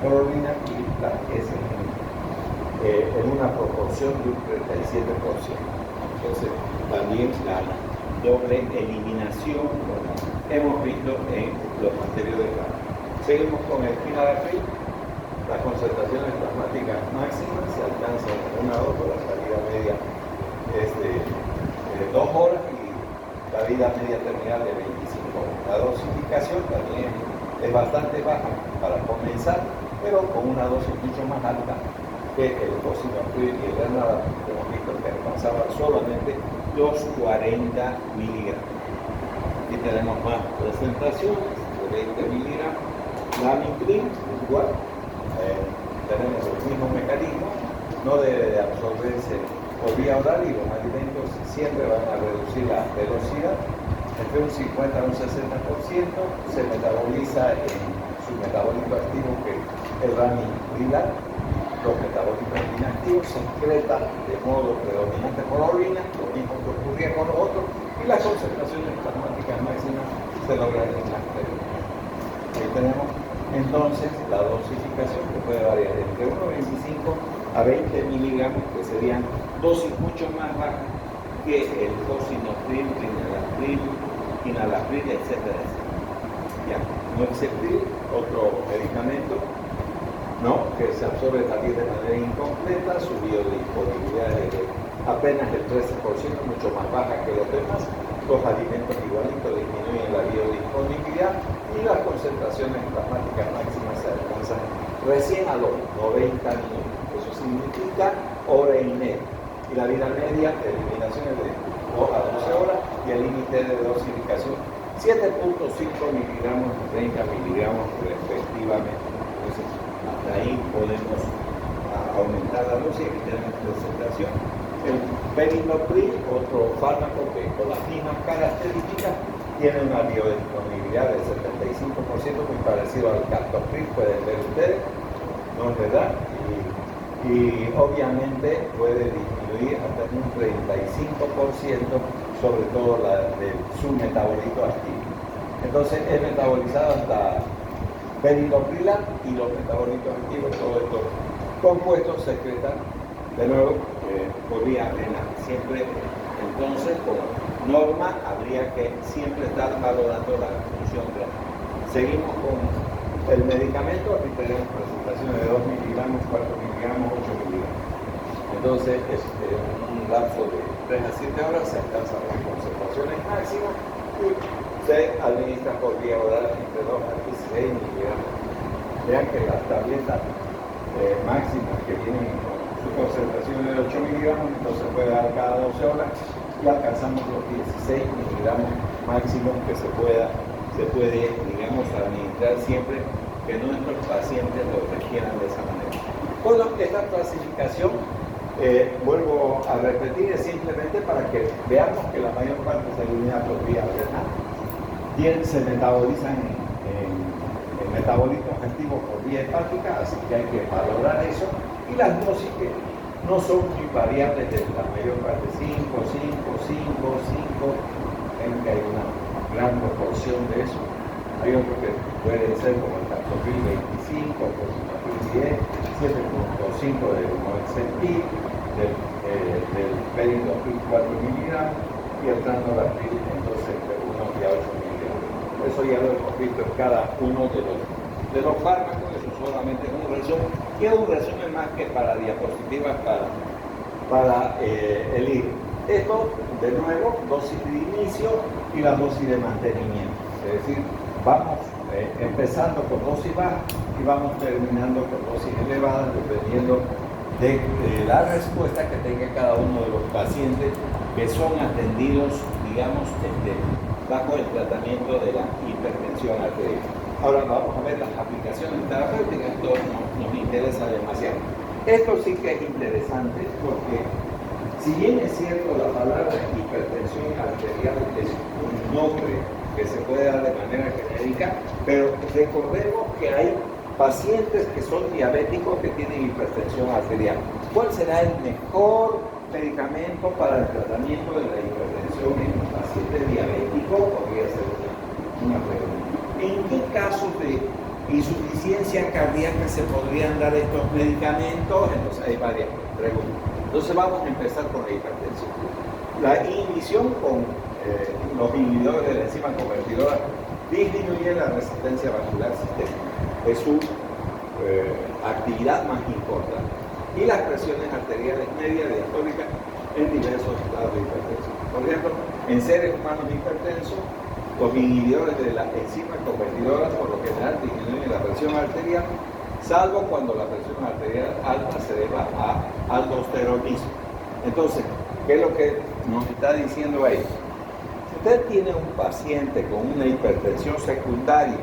por orina y la SGK en una proporción de un 37%. Entonces, también la doble eliminación, como hemos visto en los anteriores casos. Seguimos con el Enalapril. Las concentraciones plasmáticas máximas se alcanzan en 1 a 2 horas, la vida media es de 2 horas y la vida media terminal de 25 horas. La dosificación también es bastante baja para comenzar, pero con una dosis mucho más alta que el Fosinopril y el Enalapril, que hemos visto que alcanzaba solamente los 40 miligramos. Aquí tenemos más presentaciones de 20 miligramos. Lamictal, igual. Tenemos el mismo mecanismo, no debe de absorberse por vía oral y los alimentos siempre van a reducir la velocidad entre un 50 a un 60%, se metaboliza en su metabólico activo, que es el ramipril. Los metabólicos inactivos se excretan de modo predominante por orina, lo mismo que ocurría con los otros, y las concentraciones plasmáticas máximas se logran en las células. Ahí tenemos entonces la dosificación, que puede variar entre 1,25 a 20 miligramos, que serían dosis mucho más bajas que el Fosinopril, Enalapril, etcétera. Ya, Norexeptil, otro medicamento ¿no? Que se absorbe también de manera incompleta, su biodisponibilidad es de apenas el 13%, mucho más baja que los demás. Los alimentos igualitos disminuyen la biodisponibilidad y las concentraciones plasmáticas máximas se alcanzan recién a los 90 minutos. Eso significa hora y media. Y la vida media de eliminación es de 2 a 12 horas y el límite de dosificación 7.5 miligramos y 30 miligramos respectivamente. Entonces, hasta ahí podemos aumentar la dosis y tener presentación. El perindopril, otro fármaco que con las mismas características tiene una biodisponibilidad del 75%, muy parecido al captopril, pueden ver ustedes, ¿no es verdad? Y obviamente puede disminuir hasta un 35%, sobre todo su metabolito activo. Entonces es metabolizado hasta perindoprilat y los metabolitos activos, todos estos compuestos secretan de nuevo por vía renal. Siempre, entonces, como norma, habría que siempre estar valorando la función renal. Seguimos con el medicamento. Aquí tenemos presentaciones de 2 miligramos, 4 miligramos, 8 miligramos. Entonces, en un lapso de 3 a 7 horas se alcanzan las concentraciones máximas y se administra por vía oral entre 2 a 16 miligramos. Vean que las tabletas máximas que tienen su concentración de 8 miligramos, entonces puede dar cada 12 horas y alcanzamos los 16 miligramos máximos que se puede, digamos, administrar siempre que nuestros pacientes lo requieran de esa manera. Bueno, esta clasificación, vuelvo a repetir, es simplemente para que veamos que la mayor parte se elimina por vía renal. Bien, se metabolizan en metabolitos activos por vía hepática, así que hay que valorar eso. Y las dosis que no son muy variables de la mayor parte, 5, 5, 5, 5, en que hay una gran proporción de eso. Hay otros que pueden ser como el captopril 25, el 10, 7.5 del moxetil, del perindopril 4 miligramos y el transnolapril entonces entre 1 y 8 miligramos. Eso ya lo hemos visto en cada uno de los fármacos. Eso solamente es un resumen, y es un resumen más que para diapositivas para el libro. Esto, de nuevo, dosis de inicio y la dosis de mantenimiento. Es decir, vamos empezando con dosis baja y vamos terminando con dosis elevadas dependiendo de la respuesta que tenga cada uno de los pacientes que son atendidos, digamos, bajo el tratamiento de la hipertensión arterial. Ahora vamos a ver las aplicaciones terapéuticas. Esto nos interesa demasiado. Esto sí que es interesante porque, si bien es cierto, la palabra hipertensión arterial es un nombre que se puede dar de manera genérica, pero recordemos que hay pacientes que son diabéticos que tienen hipertensión arterial. ¿Cuál será el mejor medicamento para el tratamiento de la hipertensión en un paciente diabético? Podría ser una pregunta. ¿En qué casos de insuficiencia cardíaca se podrían dar estos medicamentos? Entonces hay varias preguntas. Entonces vamos a empezar con la hipertensión. La inhibición con los inhibidores de la enzima convertidora disminuye la resistencia vascular sistémica. Es su actividad más importante. Y las presiones arteriales medias diastólicas en diversos estados de hipertensión. Por ejemplo, en seres humanos hipertensos, los inhibidores de la enzima convertidora por lo general disminuyen la presión arterial, salvo cuando la presión arterial alta se deba a aldosteronismo. Entonces, ¿qué es lo que nos está diciendo ahí? Si usted tiene un paciente con una hipertensión secundaria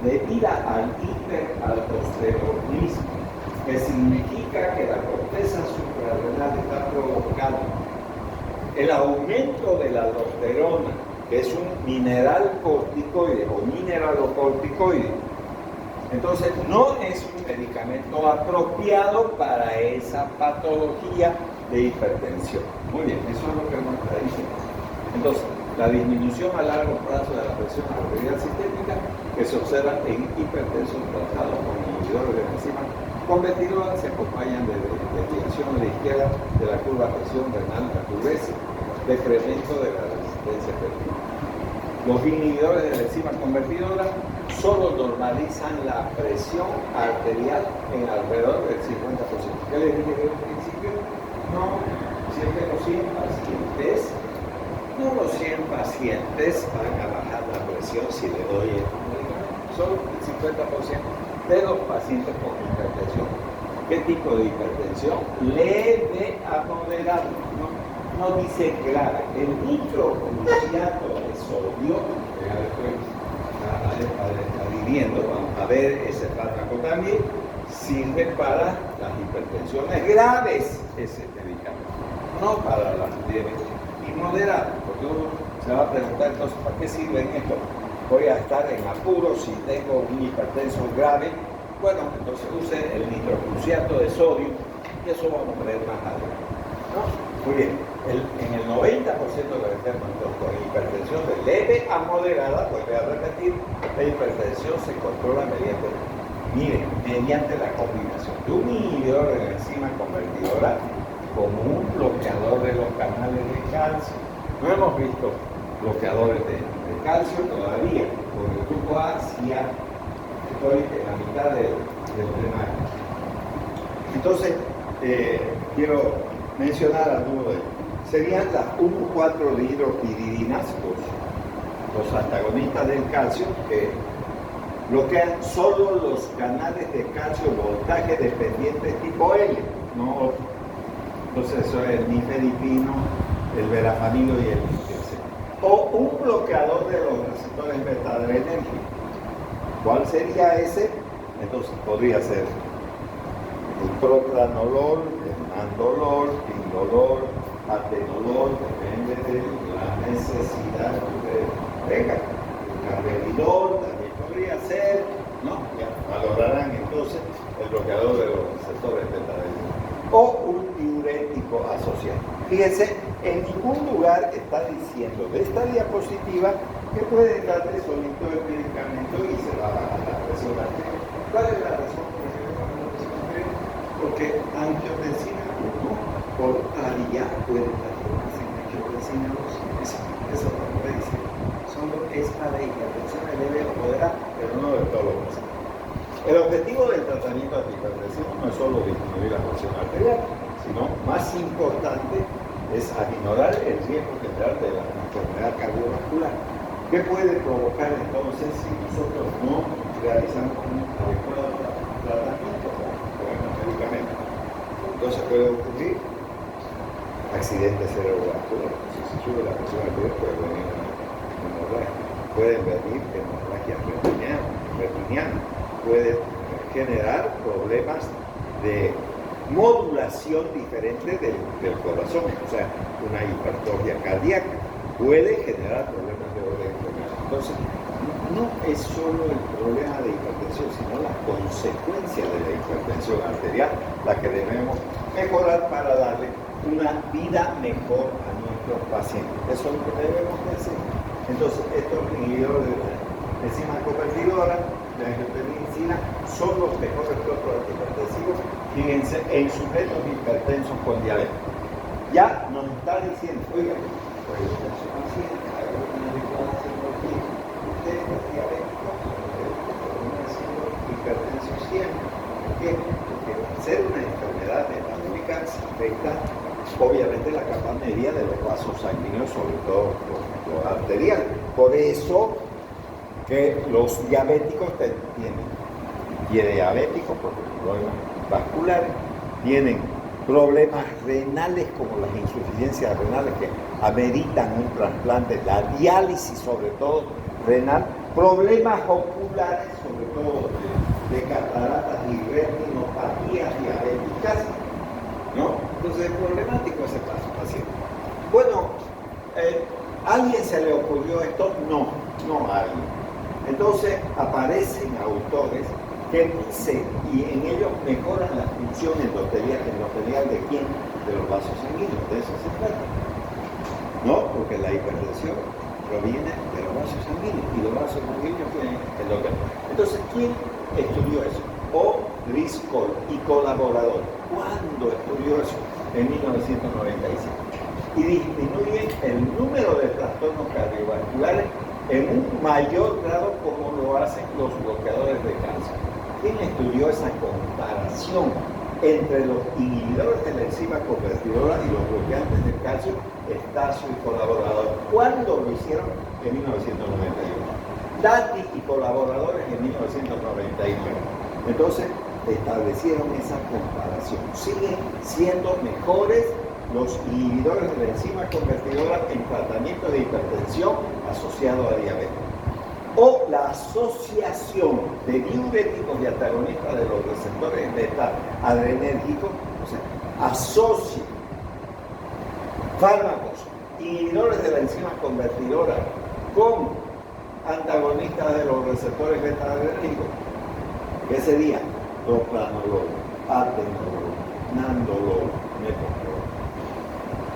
debida al hiperaldosteronismo, que significa que la corteza suprarrenal está provocando el aumento de la aldosterona, que es un mineral corticoide o mineralocorticoide. Entonces, no es un medicamento apropiado para esa patología de hipertensión. Muy bien, eso es lo que nos está diciendo. Entonces, la disminución a largo plazo de la presión arterial sistémica que se observa en hipertensos tratados con inhibidores de la enzima convertidora se acompañan de desviación a la izquierda de la curva de presión renal a curveza, decremento de la resistencia cardíaca. Los inhibidores de la enzima convertidora solo normalizan la presión arterial en alrededor del 50%. ¿Qué les dije desde el principio? No, siempre los 100 pacientes, no los 100 pacientes van a bajar la presión si le doy el medicamento, solo el 50% de los pacientes con hipertensión. ¿Qué tipo de hipertensión? Leve a moderada, no dice grave. El nitrocruciato de sodio, ya después está viviendo, vamos a ver ese fármaco también, sirve para las hipertensiones graves, ese medicamento, no para las leves y moderadas, porque uno se va a preguntar entonces, ¿para qué sirven esto? Voy a estar en apuros si tengo un hipertenso grave. Bueno, entonces use el nitrocruciato de sodio y eso vamos a ver más adelante, ¿no? Muy bien, en el 90% de los enfermos con hipertensión de leve a moderada, vuelve a repetir, la hipertensión se controla mediante la combinación de un inhibidor de la enzima convertidora con un bloqueador de los canales de calcio. No hemos visto bloqueadores de calcio todavía, con el grupo A sí estoy en la mitad del tema. Entonces, quiero mencionar algunos de ellos. Serían las 1,4-dihidropiridinas, los antagonistas del calcio, que bloquean solo los canales de calcio voltaje dependientes tipo L, no otro. Entonces, eso es el nifedipino, el verapamilo y el nifedipino. O un bloqueador de los receptores beta-adrenérgicos. ¿Cuál sería ese? Entonces, podría ser el propranolol, el mandolol, pindolol, atenolol, depende de la necesidad que ustedes tengan. El carvedilol también podría ser, ¿no? Ya valorarán entonces el bloqueador de los receptores beta-adrenérgicos. O un diurético asociado. Fíjense, en ningún lugar está diciendo de esta diapositiva que pueden darle solito el medicamento y se va a bajar la presión arterial. ¿Cuál es la razón por la que se baja la presión arterial? Porque angiotensina 1 por ADIA puede transformarse en angiotensina 2. Eso es lo que dice. Solo es para hipertensión leve o moderada, pero no de todos los pacientes. El objetivo del tratamiento de hipertensión no es solo disminuir la presión arterial, sino más importante es aminorar el riesgo general de la enfermedad cardiovascular. ¿Qué puede provocar entonces si nosotros no realizamos un adecuado tratamiento con el medicamento? Entonces puede ocurrir accidentes cerebrovasculares. Si sube la presión arterial puede venir hemorragia. Pueden venir hemorragia retiniana. Puede generar problemas de modulación diferente del corazón, o sea, una hipertrofia cardíaca. Puede generar problemas de orden renal. Entonces, no es solo el problema de hipertensión, sino la consecuencia de la hipertensión arterial la que debemos mejorar para darle una vida mejor a nuestros pacientes. Eso es lo que debemos hacer. Entonces, estos inhibidores de la enzima convertidora, la angiotensina, son los mejores protocolos antihipertensivos, fíjense, en sujetos hipertensos con diabetes. Ya nos está diciendo, oiga, pues su paciente haga una declaración porque usted es diabético, termina siendo hipertenso siempre. ¿Por qué? Porque al ser una enfermedad metabólica se afecta obviamente la capa media de los vasos sanguíneos, sobre todo lo arterial. Por eso que los diabéticos tienen diabéticos por problemas vasculares, tienen problemas renales como las insuficiencias renales que ameritan un trasplante, la diálisis sobre todo renal, problemas oculares sobre todo de cataratas y retinopatías diabéticas, ¿no? Entonces es problemático ese paciente. Bueno, ¿a alguien se le ocurrió esto? No a alguien. Entonces aparecen autores que dicen, y en ellos mejoran la función endotelial de quién? De los vasos sanguíneos, de eso se trata. ¿No? Porque la hipertensión proviene de los vasos sanguíneos, y los vasos sanguíneos tienen endotelial. Entonces, ¿quién estudió eso? O Driscoll y colaborador. ¿Cuándo estudió eso? En 1995. Y disminuye el número de trastornos cardiovasculares en un mayor grado como lo hacen los bloqueadores de calcio. ¿Quién estudió esa comparación entre los inhibidores de la enzima convertidora y los bloqueantes del calcio? Estacio y colaboradores. ¿Cuándo lo hicieron? En 1991. Dati y colaboradores en 1999. Entonces, establecieron esa comparación. Siguen siendo mejores los inhibidores de la enzima convertidora en tratamiento de hipertensión asociado a diabetes. O la asociación de diuréticos y antagonistas de los receptores beta adrenérgicos, o sea, asocia fármacos inhibidores de la enzima convertidora con antagonistas de los receptores beta adrenérgicos. ¿Qué sería? Propranolol, atenolol, nandolol, metoprolol.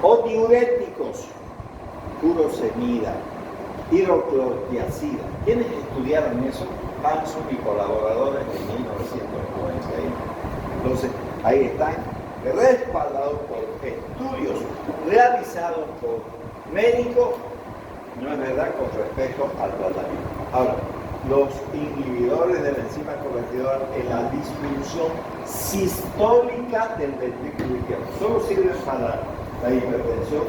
O diuréticos, furosemida, hidroclorotiazida. ¿Quiénes estudiaron eso? Hanson y colaboradores en 1991. Entonces, ahí están respaldados por estudios realizados por médicos, no es verdad, con respecto al tratamiento. Ahora, los inhibidores de la enzima convertidora en la disfunción sistólica del ventrículo izquierdo solo sirven para la hipertensión,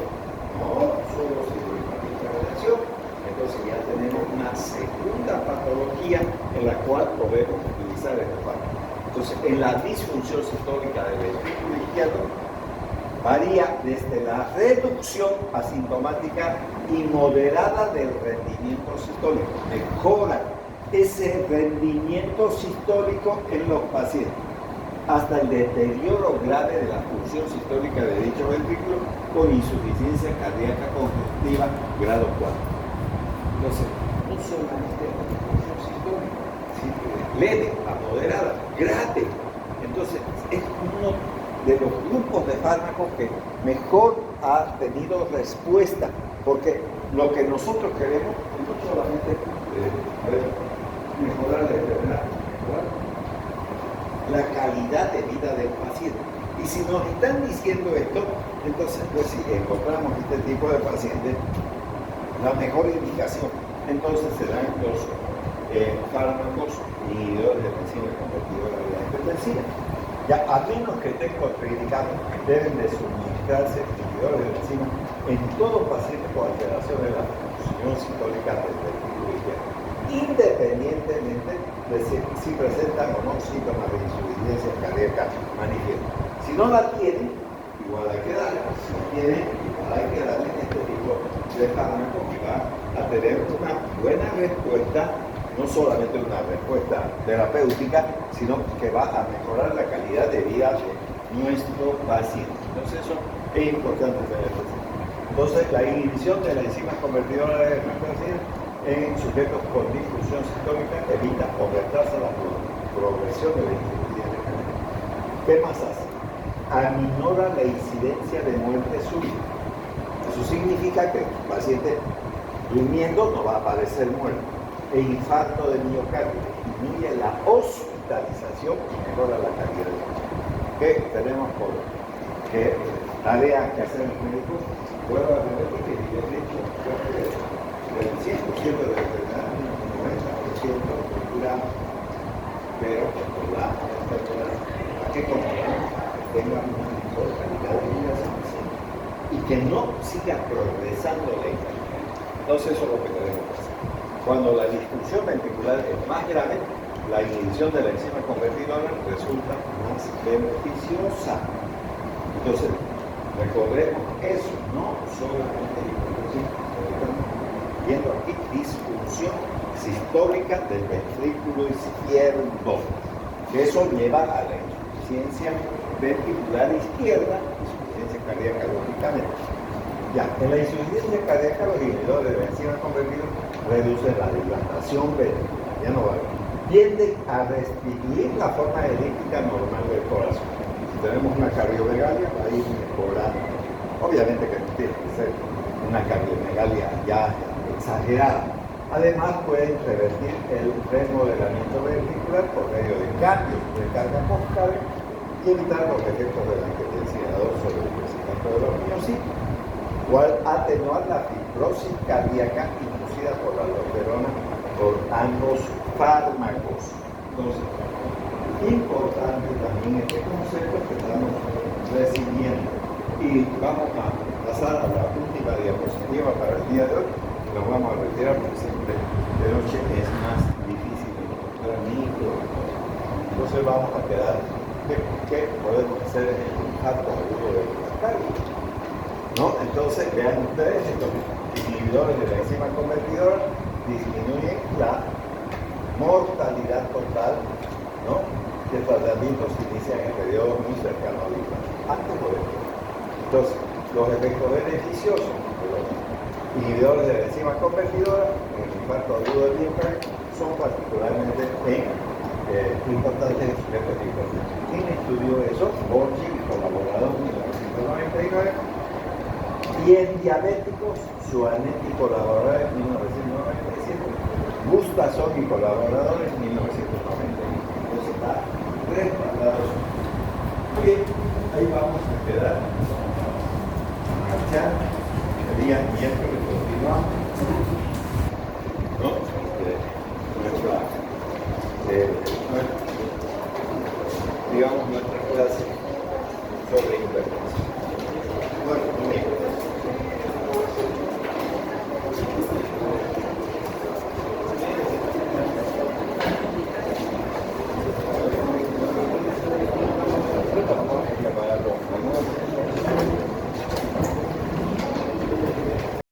no solo sirven para la hipertensión. Entonces ya tenemos una segunda patología en la cual podemos utilizar este fármaco. Entonces, en la disfunción sistólica del ventrículo izquierdo varía desde la reducción asintomática y moderada del rendimiento sistólico. Mejora ese rendimiento sistólico en los pacientes hasta el deterioro grave de la función sistólica de dicho ventrículo con insuficiencia cardíaca congestiva grado 4. Entonces, no solamente la disfunción sistólica, sino leve, a moderada, grave. Entonces, es uno de los grupos de fármacos que mejor ha tenido respuesta, porque lo que nosotros queremos no solamente mejorar la enfermedad, mejorar la calidad de vida del paciente. Y si nos están diciendo esto, entonces, pues si encontramos este tipo de pacientes, la mejor indicación, entonces serán los fármacos inhibidores de la enzima convertidora de la hipertensiva. Ya, a menos que estén contraindicados, deben de suministrarse inhibidores de la enzima en todo paciente con alteración de la función sistólica del ventrículo izquierdo, independientemente de si presentan o no síntomas de insuficiencia cardíaca manifiesta. Si no la tienen, igual hay que darle. Si la tienen, igual hay que darle este tipo de fármaco que va a tener una buena respuesta, no solamente una respuesta terapéutica, sino que va a mejorar la calidad de vida de nuestro paciente. Entonces eso es importante tener presente. Entonces la inhibición de la enzima convertidora de hipertensión en sujetos con disfunción sistólica evita o retrasa la progresión de la insuficiencia cardíaca. ¿Qué más hace? Aminora la incidencia de muerte súbita. Eso significa que el paciente durmiendo no va a aparecer muerto. E infarto de miocardio disminuye la hospitalización y mejora la calidad de vida. ¿Qué tenemos por qué tarea que hacer los médicos? Vuelvo a repetir que yo he dicho que el 100% de la enfermedad, el 90% curamos, pero controlamos la enfermedad. ¿A qué controlamos? A que tenga una mejor calidad de vida y que no siga progresando la enfermedad. Entonces eso es lo que tenemos que hacer. Cuando la disfunción ventricular es más grave, la inhibición de la enzima convertidora resulta más beneficiosa. Entonces, recordemos eso, no solamente hipertensión, estamos viendo aquí disfunción sistólica del ventrículo izquierdo, que eso lleva a la insuficiencia ventricular izquierda, insuficiencia cardíaca lógicamente. Ya, en la insuficiencia cardíaca los inhibidores de la enzima convertidora reducen la dilatación ventricular, ya no va a haber. Tienden a restituir la forma elíptica normal del corazón. Si tenemos una cardiomegalia, va a ir mejorando. Obviamente que no tiene que ser una cardiomegalia ya exagerada. Además, pueden revertir el remodelamiento ventricular por medio de cambios de carga postcardia y evitar los efectos del angiotensivador sobre el crecimiento de los miocitos. cual atenuar la fibrosis cardíaca inducida por la aldosterona por ambos fármacos. Entonces, importante también este concepto que estamos recibiendo. Y vamos a pasar a la última diapositiva para el día de hoy. Nos vamos a retirar porque siempre de noche es más difícil encontrar micro. Entonces vamos a quedar qué podemos hacer en el impacto agudo del miocardio. ¿No? Entonces vean ustedes, estos inhibidores de la enzima convertidora disminuyen la mortalidad total, ¿no? Que el tratamiento se inicia en el periodo muy cercano al infarto, antes o después. Entonces, los efectos beneficiosos de los inhibidores de la enzima convertidora en el infarto agudo del miocardio son particularmente importantes en sujetos de hipertensión. ¿Quién estudió eso? Borgi y colaborador en 1999. Y en diabéticos, Suanet y colaboradores en 1997. Gustafson y colaboradores en 1991. Entonces está respaldado. Muy bien, ahí vamos a quedar. A marchar. El día miércoles continuamos.